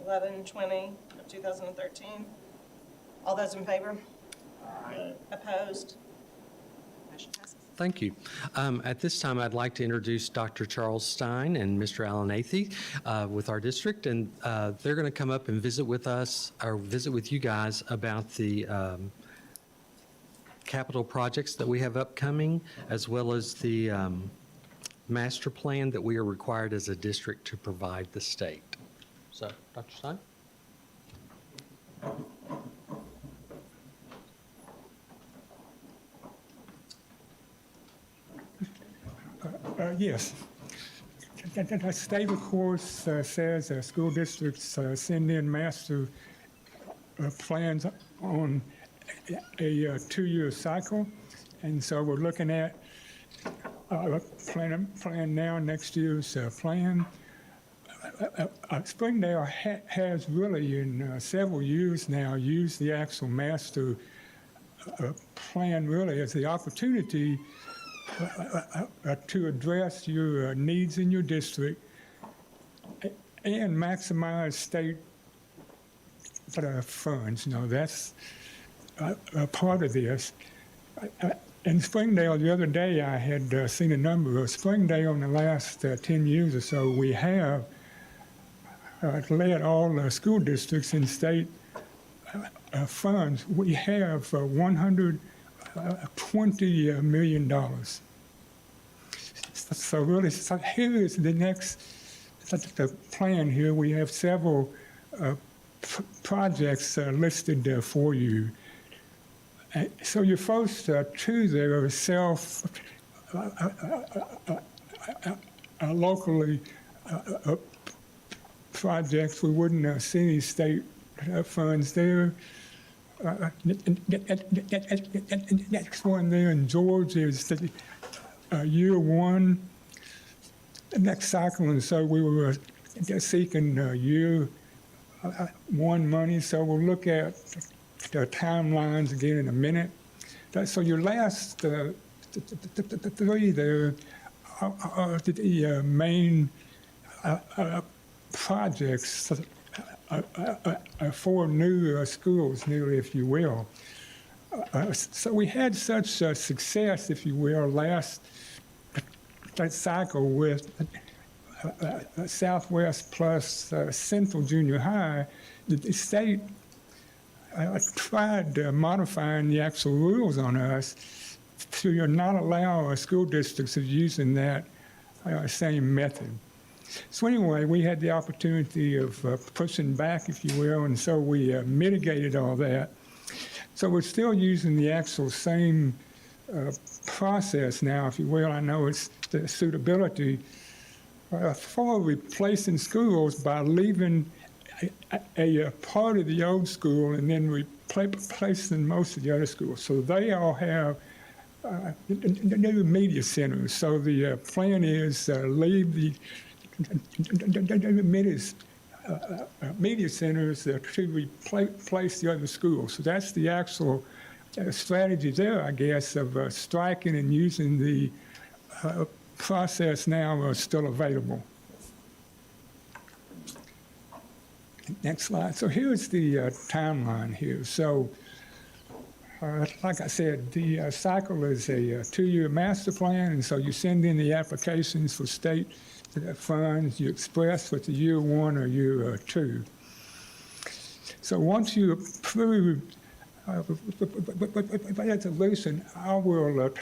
1120 of 2013. All those in favor? Aye. Opposed? Motion passes. Thank you. At this time, I'd like to introduce Dr. Charles Stein and Mr. Alan Athey with our district, and they're going to come up and visit with us, or visit with you guys about the capital projects that we have upcoming, as well as the master plan that we are required as a district to provide the state. So, Dr. Stein? Yes. The state, of course, says school districts send in master plans on a 2-year cycle, and so we're looking at plan now, next year's plan. Springdale has really in several years now used the actual master plan really as the opportunity to address your needs in your district and maximize state funds. That's a part of this. In Springdale, the other day, I had seen a number of Springdale in the last 10 years or so. We have led all the school districts in state funds. We have $120 million. So really, so here is the next the plan here. We have several projects listed for you. So your first two there are locally projects. We wouldn't see any state funds there. Next one there in Georgia is the year one, the next cycle, and so we were seeking year one money. So we'll look at the timelines again in a minute. So your last three there are the main projects for new schools, nearly, if you will. So we had such success, if you will, last cycle with Southwest plus Central Junior High. The state tried modifying the actual rules on us to not allow school districts of using that same method. So anyway, we had the opportunity of pushing back, if you will, and so we mitigated all that. So we're still using the actual same process now, if you will. I know it's the suitability for replacing schools by leaving a part of the old school and then replacing most of the other schools. So they all have new media centers. So the plan is leave the media centers to replace the other schools. So that's the actual strategy there, I guess, of striking and using the process now still available. Next slide. So here's the timeline here. So like I said, the cycle is a two-year master plan, and so you send in the applications for state funds, you express with the year one or year two. So once you approve resolution, I will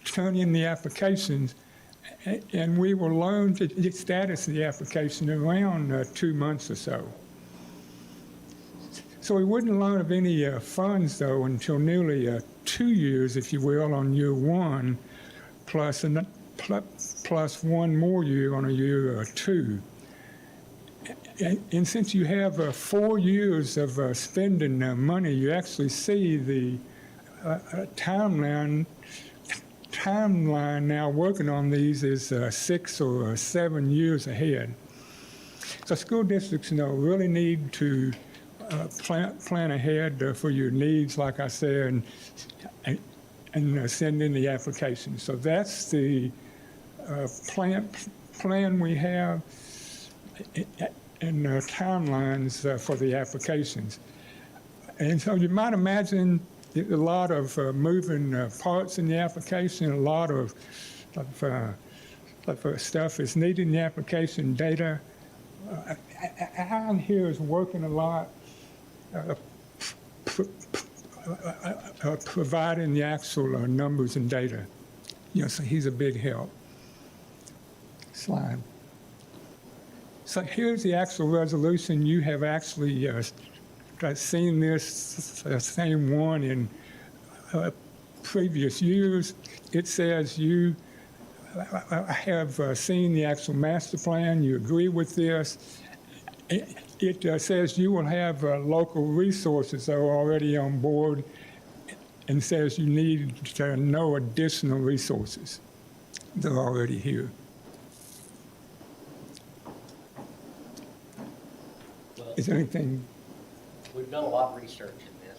turn in the applications, and we will learn the status of the application in around 2 months or so. So we wouldn't learn of any funds, though, until nearly 2 years, if you will, on year one, plus one more year on a year two. And since you have 4 years of spending money, you actually see the timeline now working on these is 6 or 7 years ahead. So school districts, really need to plan ahead for your needs, like I said, and send in the application. So that's the plan we have and timelines for the applications. And so you might imagine a lot of moving parts in the application, a lot of stuff is needed in the application, data. Alan here is working a lot providing the actual numbers and data. So he's a big help. Slide. So here's the actual resolution. You have actually seen this same one in previous years. It says you have seen the actual master plan. You agree with this. It says you will have local resources that are already on board, and says you need no additional resources. They're already here. Well, Is there anything? we've done a lot of research in this,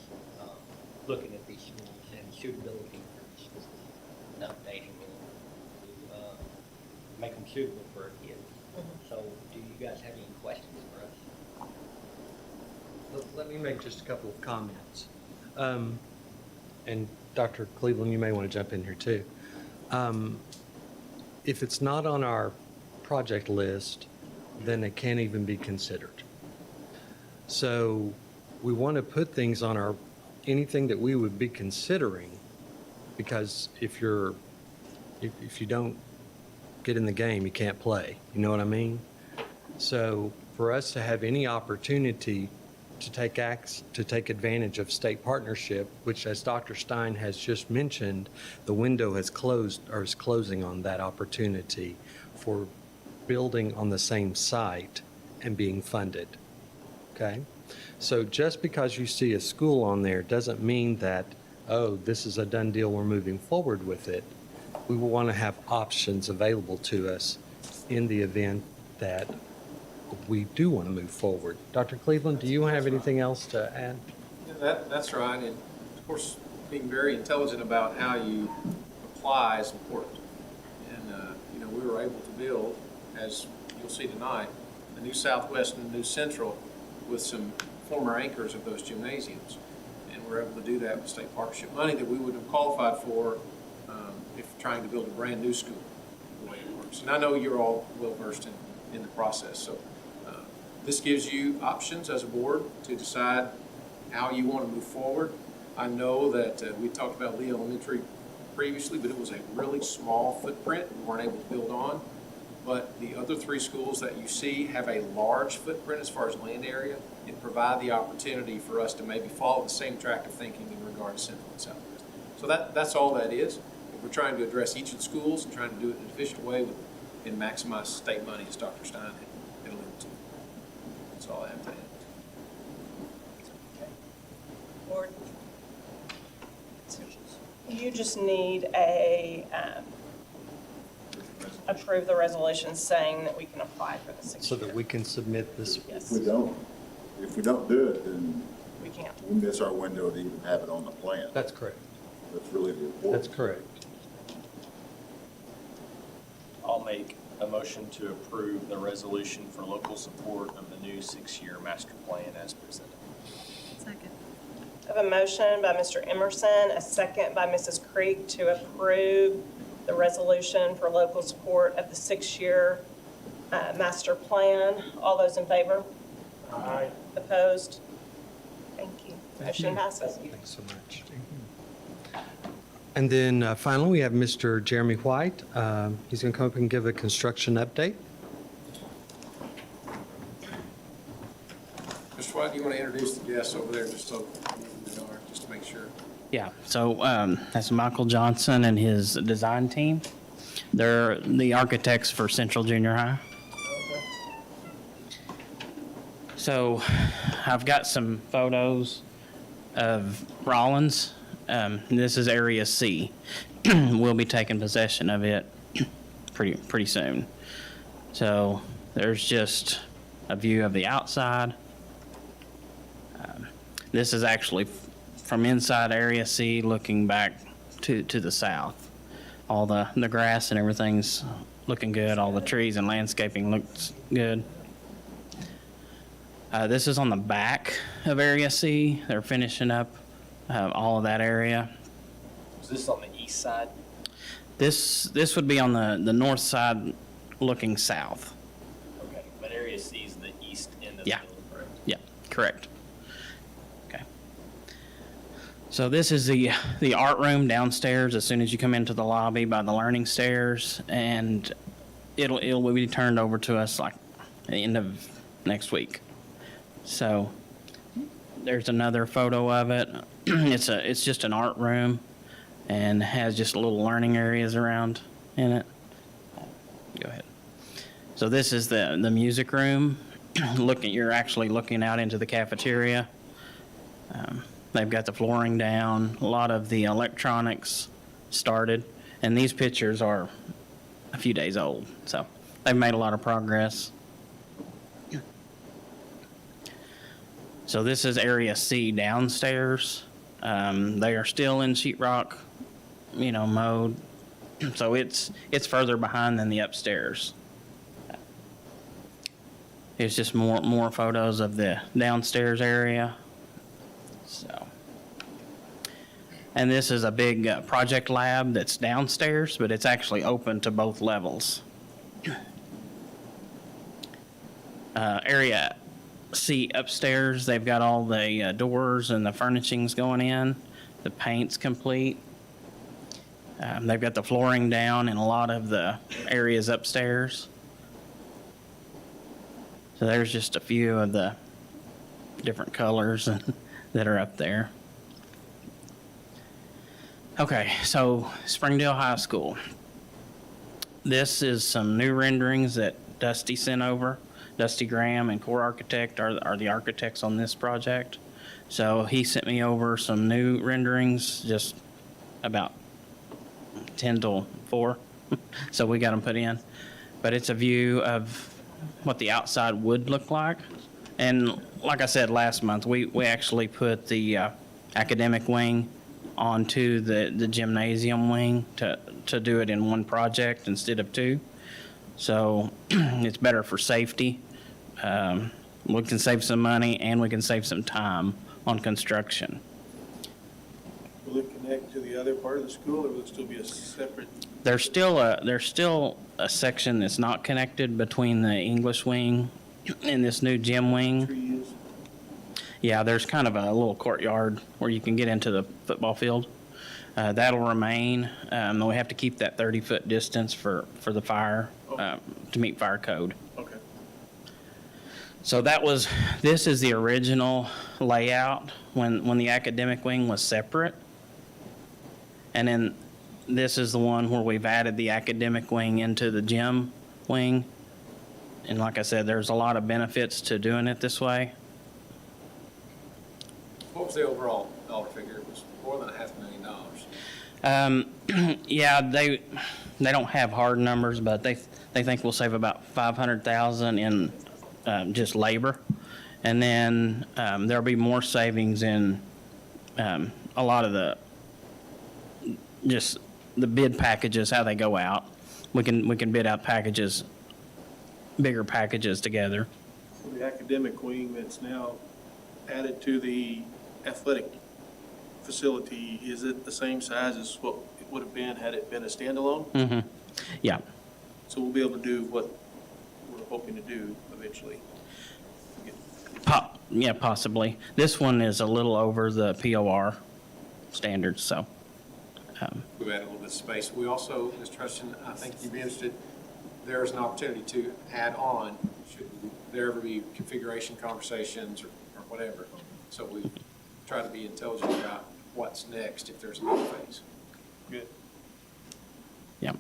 looking at these schools and suitability for schools, and updating them to make them suitable for a kid. So, do you guys have any questions for us? Let me make just a couple of comments. And Dr. Cleveland, you may want to jump in here too. If it's not on our project list, then it can't even be considered. So we want to put things on anything that we would be considering, because if you don't get in the game, you can't play. You know what I mean? So for us to have any opportunity to take advantage of state partnership, which as Dr. Stein has just mentioned, the window has closed or is closing on that opportunity for building on the same site and being funded. Okay? So just because you see a school on there doesn't mean that, oh, this is a done deal, we're moving forward with it. We will want to have options available to us in the event that we do want to move forward. Dr. Cleveland, do you have anything else to add? Yeah, that's right. And of course, being very intelligent about how you apply is important. And, we were able to build, as you'll see tonight, a new Southwest and a new Central with some former anchors of those gymnasiums. And we're able to do that with state partnership money that we wouldn't have qualified for if trying to build a brand new school, the way it works. And I know you're all well versed in the process. So this gives you options as a board to decide how you want to move forward. I know that we talked about Lee Elementary previously, but it was a really small footprint we weren't able to build on. But the other three schools that you see have a large footprint as far as land area and provide the opportunity for us to maybe follow the same track of thinking in regard to Central and Southwest. So that's all that is. We're trying to address each of the schools and trying to do it in an efficient way and maximize state money, as Dr. Stein had alluded to. That's all I have to add. Board, you just need a approve the resolution saying that we can apply for the 6 So that we can submit this. Yes. If we don't do it, then We can't. we miss our window to even have it on the plan. That's correct. That's really the important. That's correct. I'll make a motion to approve the resolution for local support of the new 6-year master plan as presented. Second. I have a motion by Mr. Emerson, a second by Mrs. Creek to approve the resolution for local support of the 6-year master plan. All those in favor? Aye. Opposed? Thank you. Motion passes. Thanks so much. And then finally, we have Mr. Jeremy White. He's going to come up and give a construction update. Mr. White, do you want to introduce the guests over there just so we know, just to make sure? Yeah, so that's Michael Johnson and his design team. They're the architects for Central Junior High. So I've got some photos of Rollins. This is Area C. We'll be taking possession of it pretty soon. So there's just a view of the outside. This is actually from inside Area C looking back to the south. All the grass and everything's looking good. All the trees and landscaping looks good. This is on the back of Area C. They're finishing up all of that area. Is this on the east side? This would be on the north side looking south. Okay, but area C is the east end of the building, correct? Yeah, correct. Okay. So this is the art room downstairs as soon as you come into the lobby by the learning stairs, and it will be turned over to us like the end of next week. So there's another photo of it. It's just an art room and has just little learning areas around in it. Go ahead. So this is the music room. You're actually looking out into the cafeteria. They've got the flooring down. A lot of the electronics started, and these pictures are a few days old. So they've made a lot of progress. So this is Area C downstairs. They are still in sheetrock, mode. So it's further behind than the upstairs. It's just more photos of the downstairs area. So, and this is a big project lab that's downstairs, but it's actually open to both levels. Area C upstairs, they've got all the doors and the furnishings going in. The paint's complete. They've got the flooring down in a lot of the areas upstairs. So there's just a few of the different colors that are up there. Okay, so Springdale High School. This is some new renderings that Dusty sent over. Dusty Graham and Core Architect are the architects on this project. So he sent me over some new renderings, just about 10 till 4. So we got them put in. But it's a view of what the outside would look like. And like I said last month, we actually put the academic wing onto the gymnasium wing to do it in one project instead of two. So it's better for safety. We can save some money and we can save some time on construction. Will it connect to the other part of the school, or will it still be a separate? There's still a section that's not connected between the English wing and this new gym wing. Yeah, there's kind of a little courtyard where you can get into the football field. That'll remain. We have to keep that 30-foot distance for the fire, to meet fire code. Okay. So this is the original layout when the academic wing was separate. And then this is the one where we've added the academic wing into the gym wing. And like I said, there's a lot of benefits to doing it this way. What was the overall dollar figure? It was more than $500,000. Yeah, they don't have hard numbers, but they think we'll save about $500,000 in just labor. And then there'll be more savings in a lot of the bid packages, how they go out. We can bid out packages, bigger packages together. The academic wing that's now added to the athletic facility, is it the same size as what it would have been had it been a standalone? Mm-hmm. Yeah. So we'll be able to do what we're hoping to do eventually. Yeah, possibly. This one is a little over the POR standards, so. We've added a little bit of space. We also, Ms. Trustin, I think you'd be interested, there's an opportunity to add on, should there ever be configuration conversations or whatever. So we try to be intelligent about what's next if there's another phase. Good. Yeah.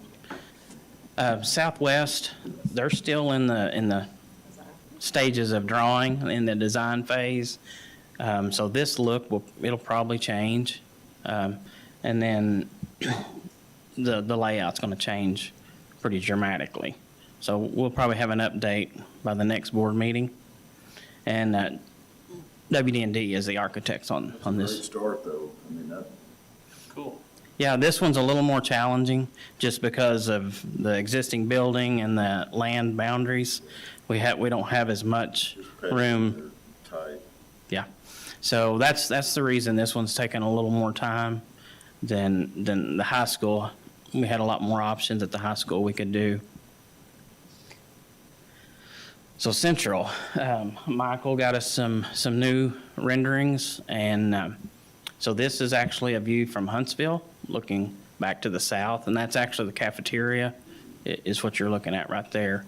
Southwest, they're still in the stages of drawing in the design phase. So this look it'll probably change. And then the layout's going to change pretty dramatically. So we'll probably have an update by the next board meeting. And WD&D is the architects on this. Great start, though. I mean, that. Cool. Yeah, this one's a little more challenging just because of the existing building and the land boundaries. We don't have as much room. Tight. Yeah. So that's the reason this one's taking a little more time than the high school. We had a lot more options at the high school we could do. So Central, Michael got us some new renderings, and so this is actually a view from Huntsville, looking back to the south, and that's actually the cafeteria, is what you're looking at right there.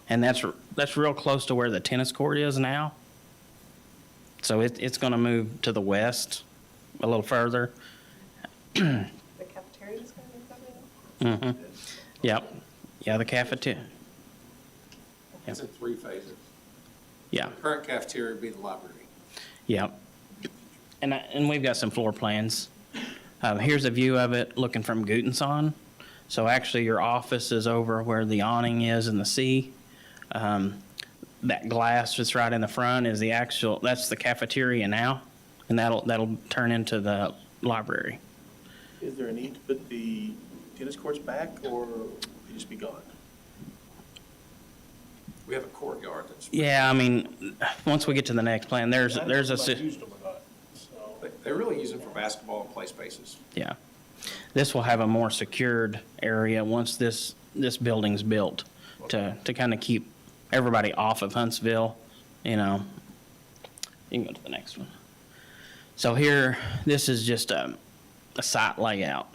And that's real close to where the tennis court is now. So it's going to move to the west a little further. The cafeteria's going to move Mm-hmm. Yep. Yeah, the cafeteria. It's in 3 phases. Yeah. The current cafeteria would be the library. Yep. And we've got some floor plans. Here's a view of it looking from Gutenson. So actually your office is over where the awning is in the sea. That glass that's right in the front is that's the cafeteria now, and that'll turn into the library. Is there a need to put the tennis courts back, or will they just be gone? We have a courtyard that's. Yeah, I mean, once we get to the next plan, there's a. Used them or not, so. They really use them for basketball and play spaces. Yeah. This will have a more secured area once this building's built to kind of keep everybody off of Huntsville, you know. You can go to the next one. So here, this is just a site layout.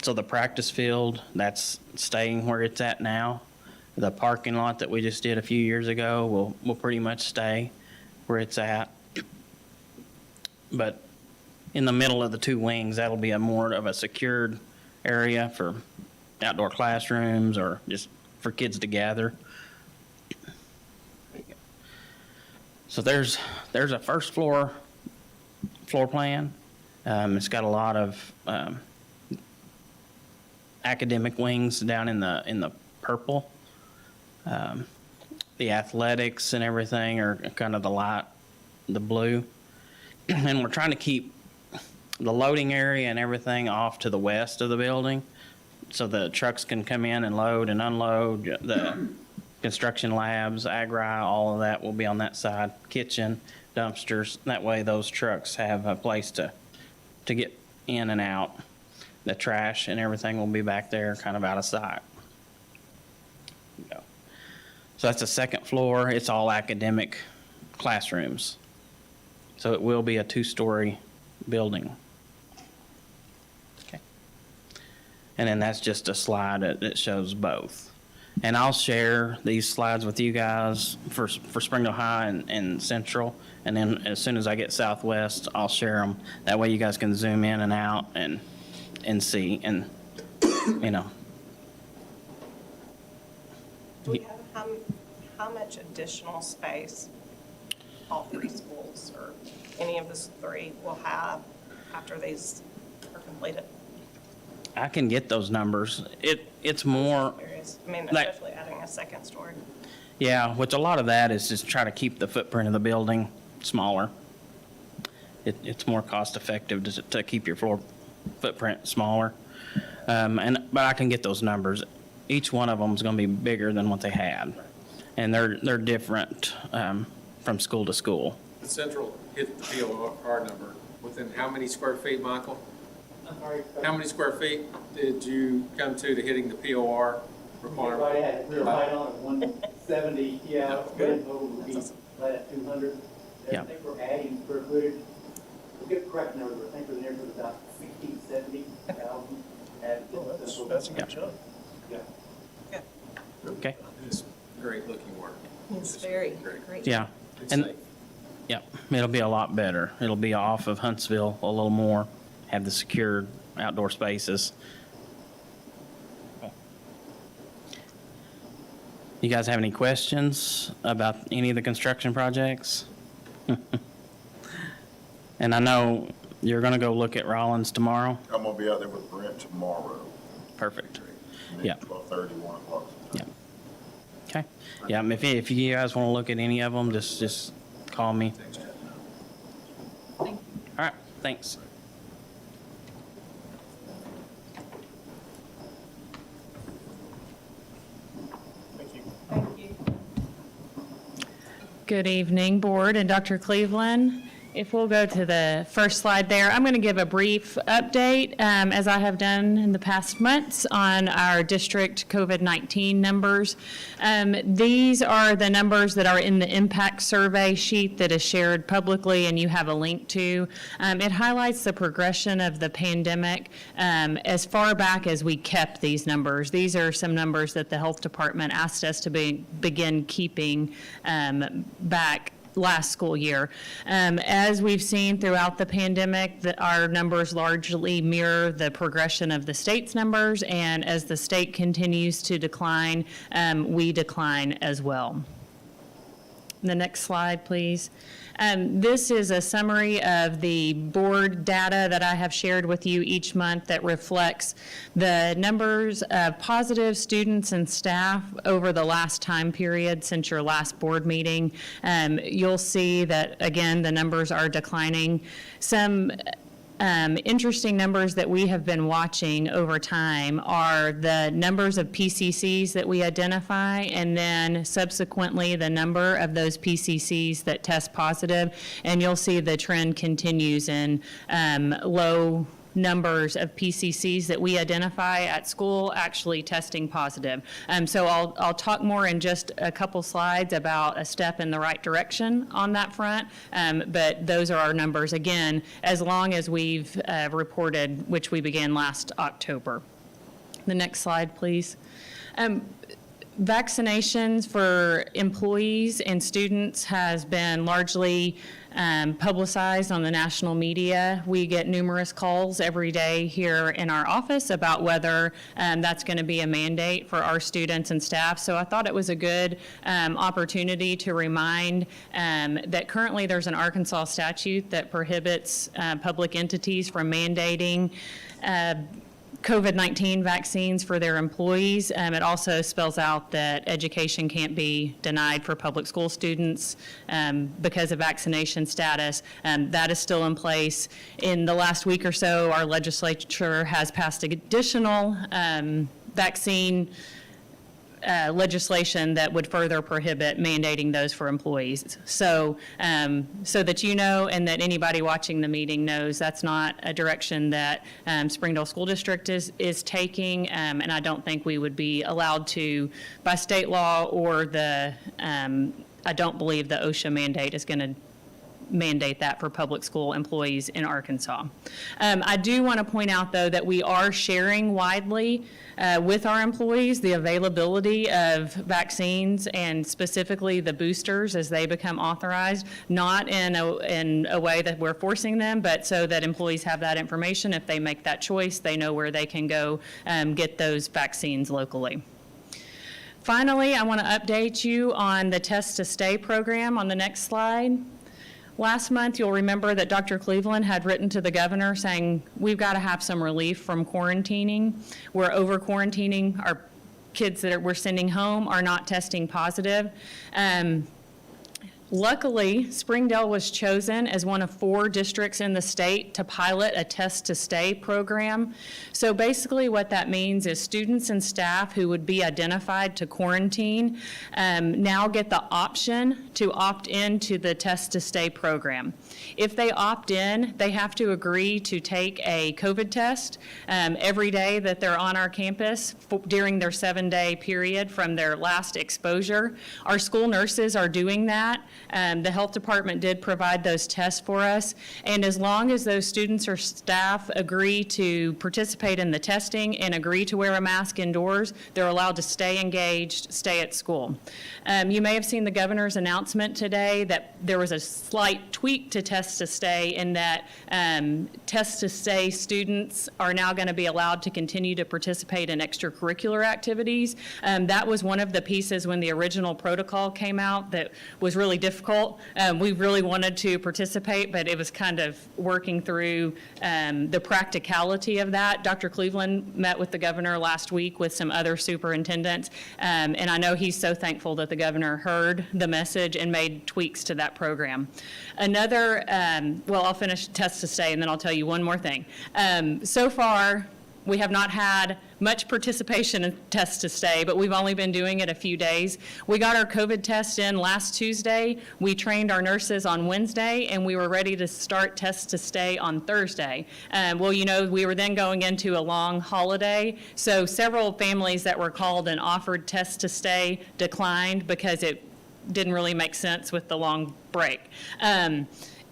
So the practice field, that's staying where it's at now. The parking lot that we just did a few years ago will pretty much stay where it's at. But in the middle of the two wings, that'll be a more of a secured area for outdoor classrooms or just for kids to gather. So there's a first floor plan. It's got a lot of academic wings down in the purple. The athletics and everything are kind of the blue. And we're trying to keep the loading area and everything off to the west of the building so the trucks can come in and load and unload. The construction labs, agri, all of that will be on that side. Kitchen, dumpsters. That way those trucks have a place to get in and out. The trash and everything will be back there kind of out of sight. So that's the second floor. It's all academic classrooms. So it will be a 2-story building. Okay. And then that's just a slide that shows both. And I'll share these slides with you guys for Springdale High and Central. And then as soon as I get Southwest, I'll share them. That way you guys can zoom in and out and see. And, you know. Do we have how much additional space all three schools or any of the three will have after these are completed? I can get those numbers. It's more. I mean, especially adding a second story. Yeah, which a lot of that is just try to keep the footprint of the building smaller. It's more cost effective to keep your floor footprint smaller. But I can get those numbers. Each one of them is going to be bigger than what they had. And they're different from school to school. The Central hit the POR number within how many square feet, Michael? How many square feet did you come to hitting the POR requirement? We were right on at 170, yeah, good total would be right at 200. Yeah. I think we're adding square footage. We'll get the correct numbers, but I think we're there for about 60, 70,000. That's a good job. Yeah. Okay. It's great looking work. It's very great. Yeah. And yeah, it'll be a lot better. It'll be off of Huntsville a little more, have the secured outdoor spaces. You guys have any questions about any of the construction projects? And I know you're going to go look at Rollins tomorrow. I'm gonna be out there with Brent tomorrow. Perfect. Maybe Yeah. 12:30, 1 o'clock. Yeah. Okay. Yeah, if you guys want to look at any of them, just call me. All right, thanks. Good evening, Board and Dr. Cleveland. If we'll go to the first slide there, I'm going to give a brief update, as I have done in the past months, on our district COVID-19 numbers. These are the numbers that are in the impact survey sheet that is shared publicly and you have a link to. It highlights the progression of the pandemic as far back as we kept these numbers. These are some numbers that the health department asked us to begin keeping back last school year. As we've seen throughout the pandemic, our numbers largely mirror the progression of the state's numbers, and as the state continues to decline, we decline as well. The next slide, please. This is a summary of the board data that I have shared with you each month that reflects the numbers of positive students and staff over the last time period since your last board meeting. You'll see that, again, the numbers are declining. Some interesting numbers that we have been watching over time are the numbers of PCCs that we identify, and then subsequently the number of those PCCs that test positive. And you'll see the trend continues in low numbers of PCCs that we identify at school actually testing positive. So I'll talk more in just a couple slides about a step in the right direction on that front, but those are our numbers, again, as long as we've reported, which we began last October. The next slide, please. Vaccinations for employees and students has been largely publicized on the national media. We get numerous calls every day here in our office about whether that's going to be a mandate for our students and staff. So I thought it was a good opportunity to remind that currently there's an Arkansas statute that prohibits public entities from mandating COVID-19 vaccines for their employees. It also spells out that education can't be denied for public school students because of vaccination status. That is still in place. In the last week or so, our legislature has passed additional vaccine legislation that would further prohibit mandating those for employees. So, so that you know, and that anybody watching the meeting knows, that's not a direction that Springdale School District is taking, and I don't think we would be allowed to, by state law or the, I don't believe the OSHA mandate is going to mandate that for public school employees in Arkansas. I do want to point out, though, that we are sharing widely with our employees the availability of vaccines, and specifically the boosters as they become authorized, not in a way that we're forcing them, but so that employees have that information. If they make that choice, they know where they can go get those vaccines locally. Finally, I want to update you on the Test to Stay program on the next slide. Last month, you'll remember that Dr. Cleveland had written to the governor saying, we've got to have some relief from quarantining. We're over quarantining. Our kids that we're sending home are not testing positive. Luckily, Springdale was chosen as one of 4 districts in the state to pilot a Test to Stay program. So basically what that means is students and staff who would be identified to quarantine now get the option to opt into the Test to Stay program. If they opt in, they have to agree to take a COVID test every day that they're on our campus during their 7-day period from their last exposure. Our school nurses are doing that. The health department did provide those tests for us, and as long as those students or staff agree to participate in the testing and agree to wear a mask indoors, they're allowed to stay engaged, stay at school. You may have seen the governor's announcement today that there was a slight tweak to Test to Stay, in that Test to Stay students are now going to be allowed to continue to participate in extracurricular activities. That was one of the pieces when the original protocol came out that was really difficult. We really wanted to participate, but it was kind of working through the practicality of that. Dr. Cleveland met with the governor last week with some other superintendents, and I know he's so thankful that the governor heard the message and made tweaks to that program. Another, well, I'll finish Test to Stay and then I'll tell you one more thing. So far, we have not had much participation in Test to Stay, but we've only been doing it a few days. We got our COVID test in last Tuesday. We trained our nurses on Wednesday, and we were ready to start Test to Stay on Thursday. Well, you know, we were then going into a long holiday, so several families that were called and offered Test to Stay declined because it didn't really make sense with the long break.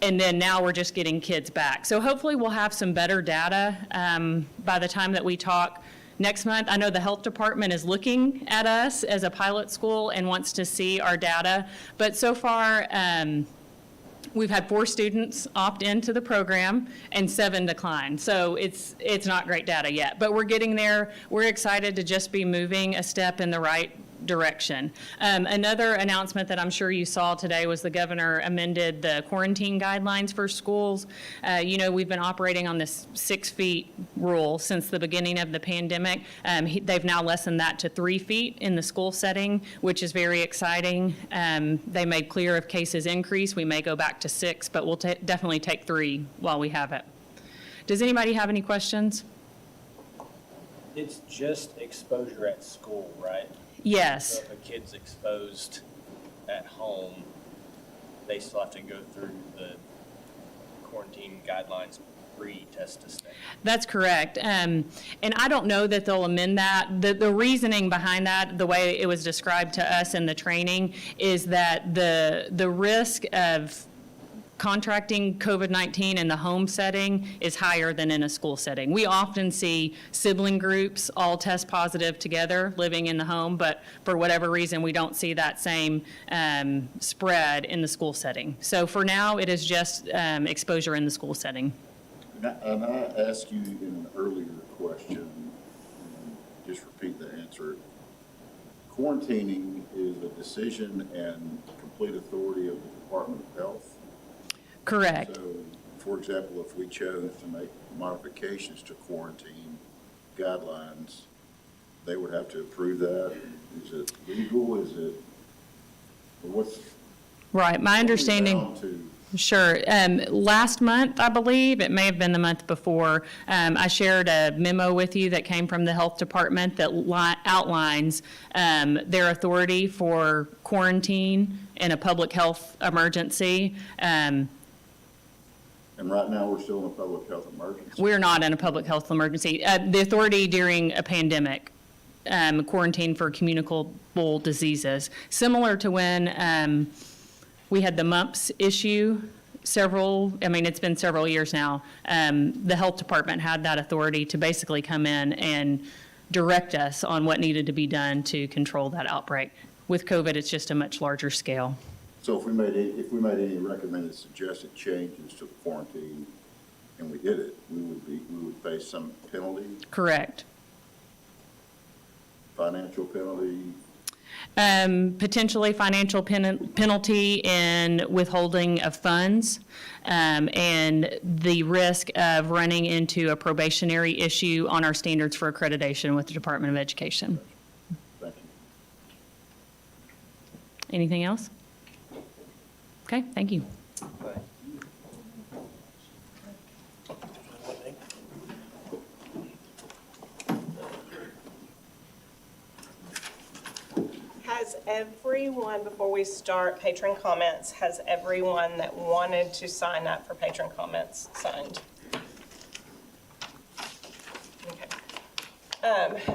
And then now we're just getting kids back. So hopefully we'll have some better data by the time that we talk next month. I know the health department is looking at us as a pilot school and wants to see our data. But so far, we've had 4 students opt into the program and 7 decline. So it's not great data yet, but we're getting there. We're excited to just be moving a step in the right direction. Another announcement that I'm sure you saw today was the governor amended the quarantine guidelines for schools. You know, we've been operating on this 6 feet rule since the beginning of the pandemic. They've now lessened that to 3 feet in the school setting, which is very exciting. They made clear if cases increase, we may go back to 6, but we'll definitely take 3 while we have it. Does anybody have any questions? It's just exposure at school, right? Yes. So if a kid's exposed at home, they still have to go through the quarantine guidelines pre-Test to Stay. That's correct. And I don't know that they'll amend that. The reasoning behind that, the way it was described to us in the training, is that the risk of contracting COVID-19 in the home setting is higher than in a school setting. We often see sibling groups all test positive together living in the home, but for whatever reason, we don't see that same spread in the school setting. So for now, it is just exposure in the school setting. And I asked you in an earlier question, and just repeat the answer. Quarantining is a decision and complete authority of the Department of Health. Correct. So, for example, if we chose to make modifications to quarantine guidelines, they would have to approve that. Is it legal? Is it, what's? Right, my understanding. Sure. Last month, I believe, it may have been the month before, I shared a memo with you that came from the health department that outlines their authority for quarantine in a public health emergency. And right now, we're still in a public health emergency. We're not in a public health emergency. The authority during a pandemic, quarantine for communicable diseases, similar to when we had the mumps issue it's been several years now. The health department had that authority to basically come in and direct us on what needed to be done to control that outbreak. With COVID, it's just a much larger scale. So if we made any recommended suggested changes to the quarantine and we did it, we would face some penalty? Correct. Financial penalty? Potentially financial penalty in withholding of funds, and the risk of running into a probationary issue on our standards for accreditation with the Department of Education. Thank you. Anything else? Okay, thank you. Has everyone, before we start patron comments, has everyone that wanted to sign up for patron comments signed? Okay.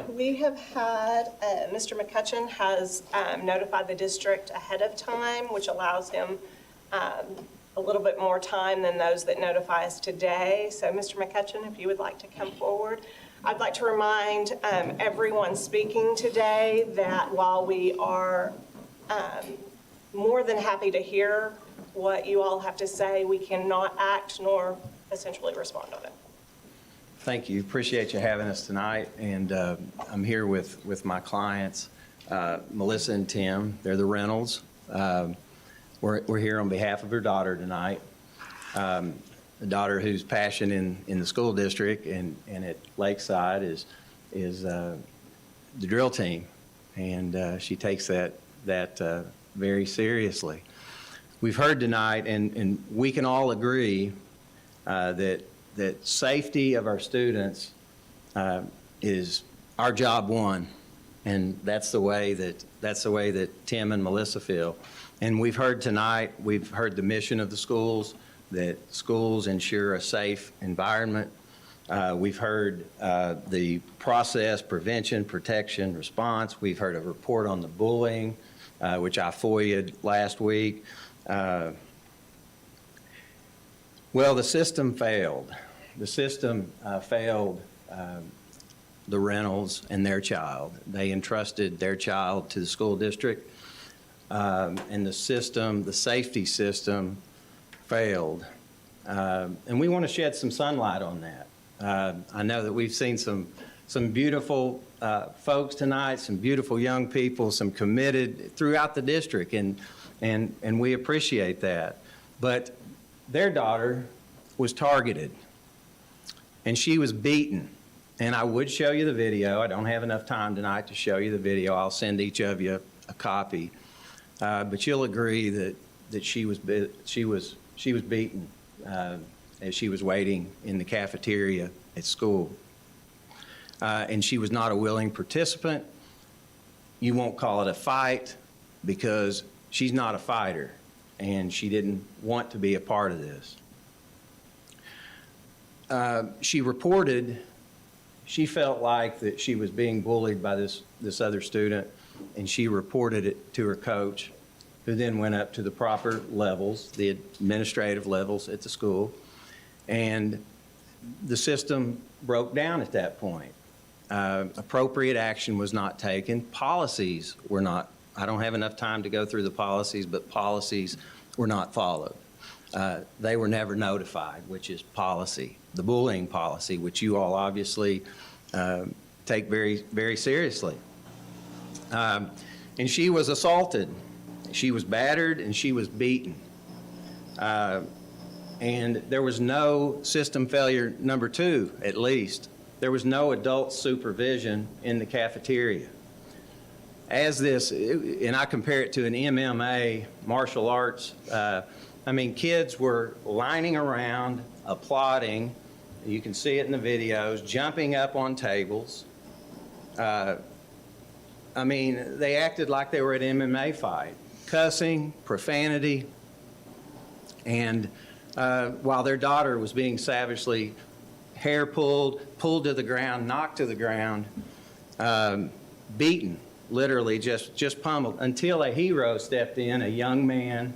We have had, Mr. McCutcheon has notified the district ahead of time, which allows him a little bit more time than those that notify us today. So Mr. McCutcheon, if you would like to come forward. I'd like to remind everyone speaking today that while we are more than happy to hear what you all have to say, we cannot act nor essentially respond on it. Thank you. Appreciate you having us tonight. And I'm here with my clients, Melissa and Tim. They're the Reynolds. We're here on behalf of her daughter tonight. A daughter whose passion in the school district and at Lakeside is the drill team, and she takes that very seriously. We've heard tonight, and we can all agree that safety of our students is our job one, and that's the way that Tim and Melissa feel. And we've heard tonight, we've heard the mission of the schools, that schools ensure a safe environment. We've heard the process, prevention, protection, response. We've heard a report on the bullying, which I FOIA'd last week. Well, the system failed. The system failed the Reynolds and their child. They entrusted their child to the school district, and the system, the safety system, failed. And we want to shed some sunlight on that. I know that we've seen some beautiful folks tonight, some beautiful young people, some committed throughout the district, and we appreciate that. But their daughter was targeted, and she was beaten. And I would show you the video. I don't have enough time tonight to show you the video. I'll send each of you a copy. But you'll agree that she was beaten as she was waiting in the cafeteria at school. And she was not a willing participant. You won't call it a fight because she's not a fighter, and she didn't want to be a part of this. She reported she felt like that she was being bullied by this other student, and she reported it to her coach. who then went up to the proper levels, the administrative levels at the school. And the system broke down at that point. Appropriate action was not taken. Policies were not, I don't have enough time to go through the policies, but policies were not followed. They were never notified, which is policy. The bullying policy, which you all obviously take very, very seriously. And she was assaulted. She was battered and she was beaten. And there was no system failure number 2, at least. There was no adult supervision in the cafeteria. As this, and I compare it to an MMA, martial arts, I mean, kids were lining around, applauding. You can see it in the videos, jumping up on tables. I mean, they acted like they were at an MMA fight, cussing, profanity, and while their daughter was being savagely hair pulled to the ground, knocked to the ground, beaten, literally just pummeled, until a hero stepped in, a young man,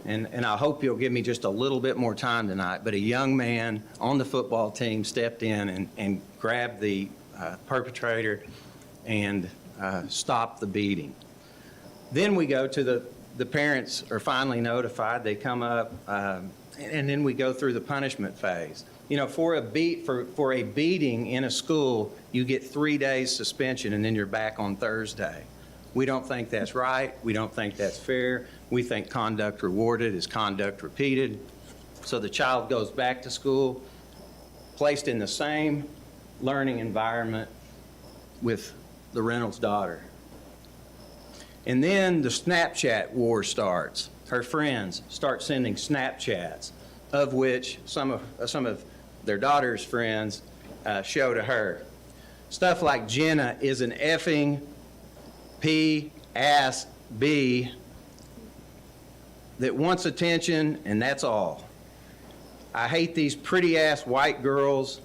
and I hope you'll give me just a little bit more time tonight, but a young man on the football team stepped in and grabbed the perpetrator and stopped the beating. Then we go to the parents are finally notified, they come up, and then we go through the punishment phase. You know, for a beating in a school, you get 3 days suspension and then you're back on Thursday. We don't think that's right. We don't think that's fair. We think conduct rewarded is conduct repeated. So the child goes back to school, placed in the same learning environment with the Reynolds daughter. And then the Snapchat war starts. Her friends start sending Snapchats, of which some of their daughter's friends show to her. Stuff like Jenna is an effing P-ass B that wants attention, and that's all. I hate these pretty-ass white girls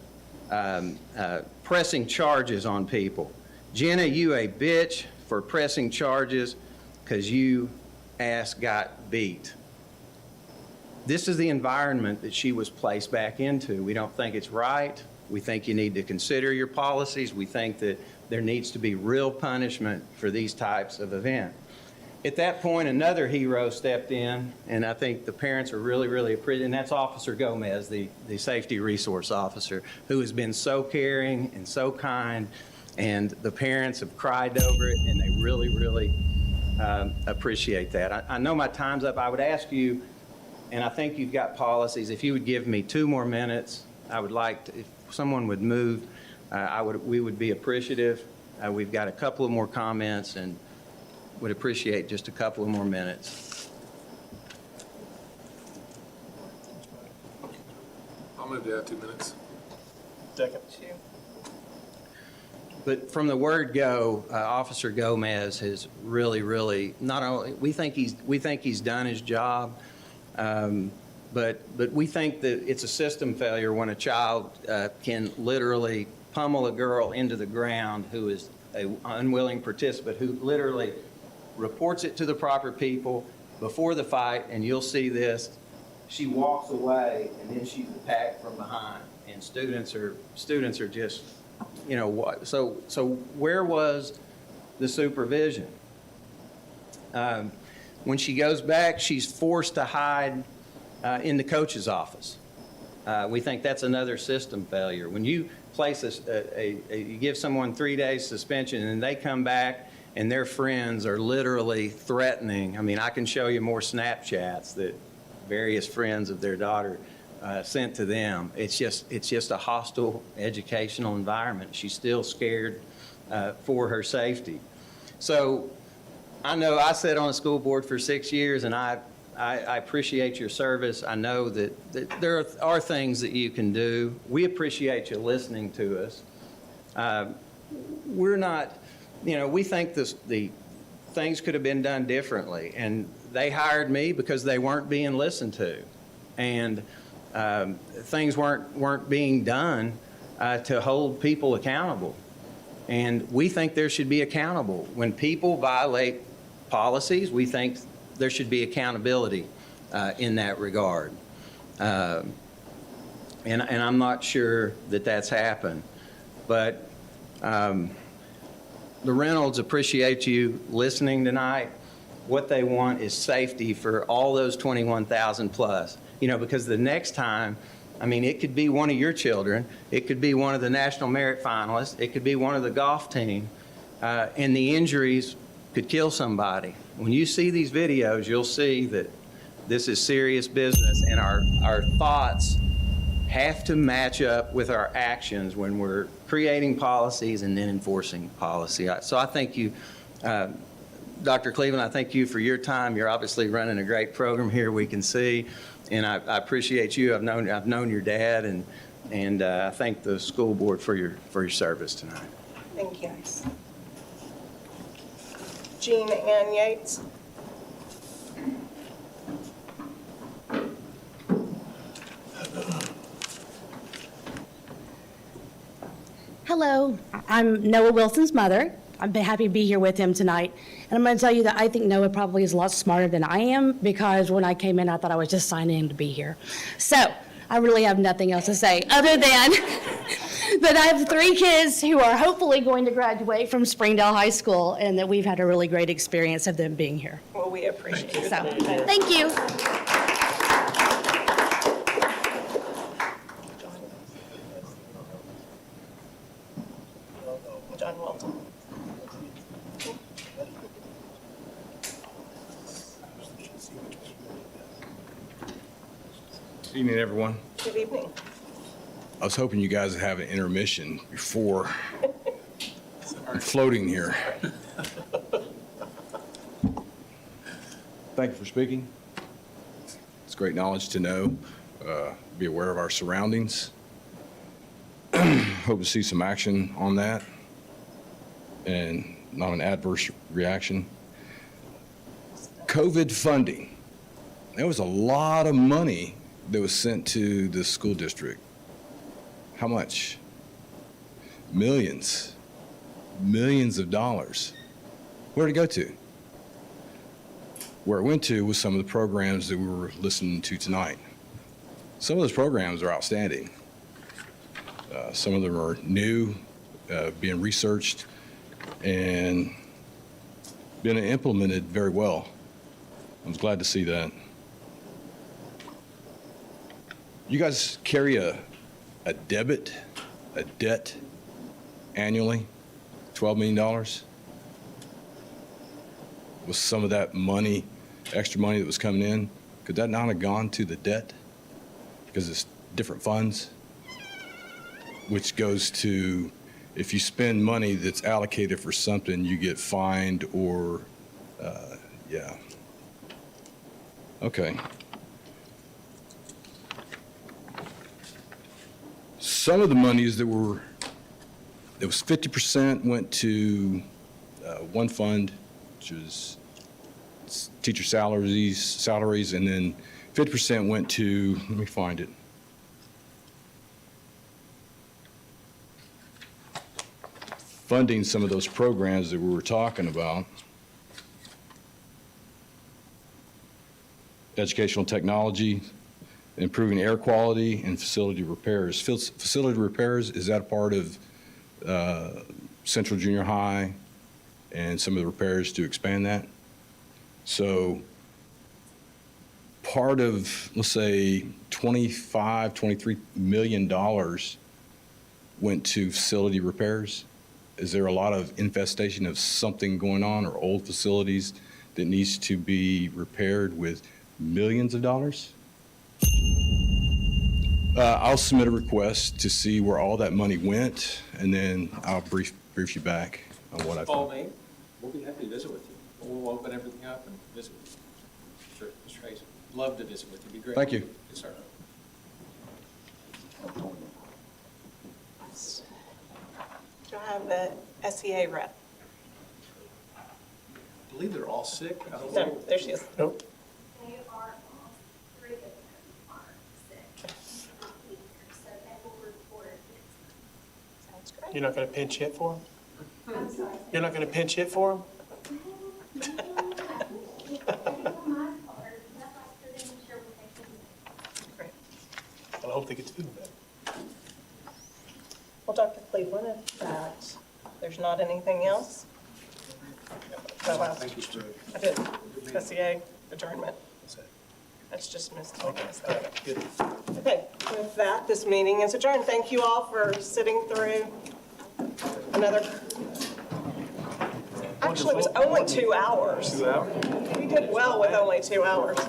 pressing charges on people. Jenna, you a bitch for pressing charges because you ass got beat. This is the environment that she was placed back into. We don't think it's right. We think you need to consider your policies. We think that there needs to be real punishment for these types of events. At that point, another hero stepped in, and I think the parents are really, really appreciative, and that's Officer Gomez, the safety resource officer, who has been so caring and so kind, and the parents have cried over it, and they really, really appreciate that. I know my time's up. I would ask you, and I think you've got policies, if you would give me 2 more minutes, I would like to, if someone would move, we would be appreciative. We've got a couple of more comments and would appreciate just a couple of more minutes. I'll move to 2 minutes. Second. But from the word go, Officer Gomez has really not only we think he's done his job, but we think that it's a system failure when a child can literally pummel a girl into the ground who is an unwilling participant, who literally reports it to the proper people before the fight, and you'll see this. She walks away, and then she's attacked from behind, and students are just, you know, what? So where was the supervision? When she goes back, she's forced to hide in the coach's office. We think that's another system failure. When you place you give someone 3 days suspension and they come back and their friends are literally threatening. I mean, I can show you more Snapchats that various friends of their daughter sent to them. It's just a hostile educational environment. She's still scared for her safety. So I know I sat on a school board for 6 years, and I appreciate your service. I know that there are things that you can do. We appreciate you listening to us. We're not, you know, we think the things could have been done differently, and they hired me because they weren't being listened to, and things weren't being done to hold people accountable. And we think there should be accountable. When people violate policies, we think there should be accountability in that regard. And I'm not sure that that's happened. But the Reynolds appreciate you listening tonight. What they want is safety for all those 21,000 plus. You know, because the next time, I mean, it could be one of your children, it could be one of the National Merit finalists, it could be one of the golf team, and the injuries could kill somebody. When you see these videos, you'll see that this is serious business, and our thoughts have to match up with our actions when we're creating policies and then enforcing policy. So I thank you, Dr. Cleveland, I thank you for your time. You're obviously running a great program here, we can see, and I appreciate you. I've known your dad, and I thank the school board for your service tonight. Thank you. Jean Ann Yates. Hello, I'm Noah Wilson's mother. I'm happy to be here with him tonight. And I'm going to tell you that I think Noah probably is a lot smarter than I am, because when I came in, I thought I was just signing in to be here. So I really have nothing else to say other than that I have 3 kids who are hopefully going to graduate from Springdale High School, and that we've had a really great experience of them being here. Well, we appreciate it. So, thank you. John Walton. Good evening, everyone. Good evening. I was hoping you guys would have an intermission before I'm floating here. Thank you for speaking. It's great knowledge to know, be aware of our surroundings. Hope to see some action on that and not an adverse reaction. COVID funding. There was a lot of money that was sent to the school district. How much? Millions of dollars. Where'd it go to? Where it went to was some of the programs that we were listening to tonight. Some of those programs are outstanding. Some of them are new, being researched, and being implemented very well. I was glad to see that. You guys carry a debt annually, $12 million? Was some of that money, extra money that was coming in, could that not have gone to the debt? Because it's different funds, which goes to, if you spend money that's allocated for something, you get fined or, yeah. Okay. Some of the monies that was 50% went to one fund, which was teacher salaries, and then 50% went to, let me find it. Funding some of those programs that we were talking about. Educational technology, improving air quality, and facility repairs. Facility repairs, is that a part of Central Junior High and some of the repairs to expand that? So part of, let's say, $23 million went to facility repairs. Is there a lot of infestation of something going on, or old facilities that needs to be repaired with millions of dollars? I'll submit a request to see where all that money went, and then I'll brief you back on what I Call found. me. We'll be happy to visit with you. We'll open everything up and visit with you. Sure, Mr. Hayes. Love to visit with you. It'd be great. Thank you. Yes, sir. Do I have the SEA rep? I believe they're all sick. I don't No, know. there she is. Nope. They are all, 3 of them are sick. So they will report. Sounds great. You're not going to pinch hit for them? I'm sorry. You're not going to pinch hit for them? don't think it's feeling better. Well, Dr. Cleveland, if there's not anything else? Thank you, sir. I did. SCA adjournment. That's just missed. Good. Okay, with that, this meeting is adjourned. Thank you all for sitting through another. Actually, it was only 2 hours. 2 hours? We did well with only 2 hours.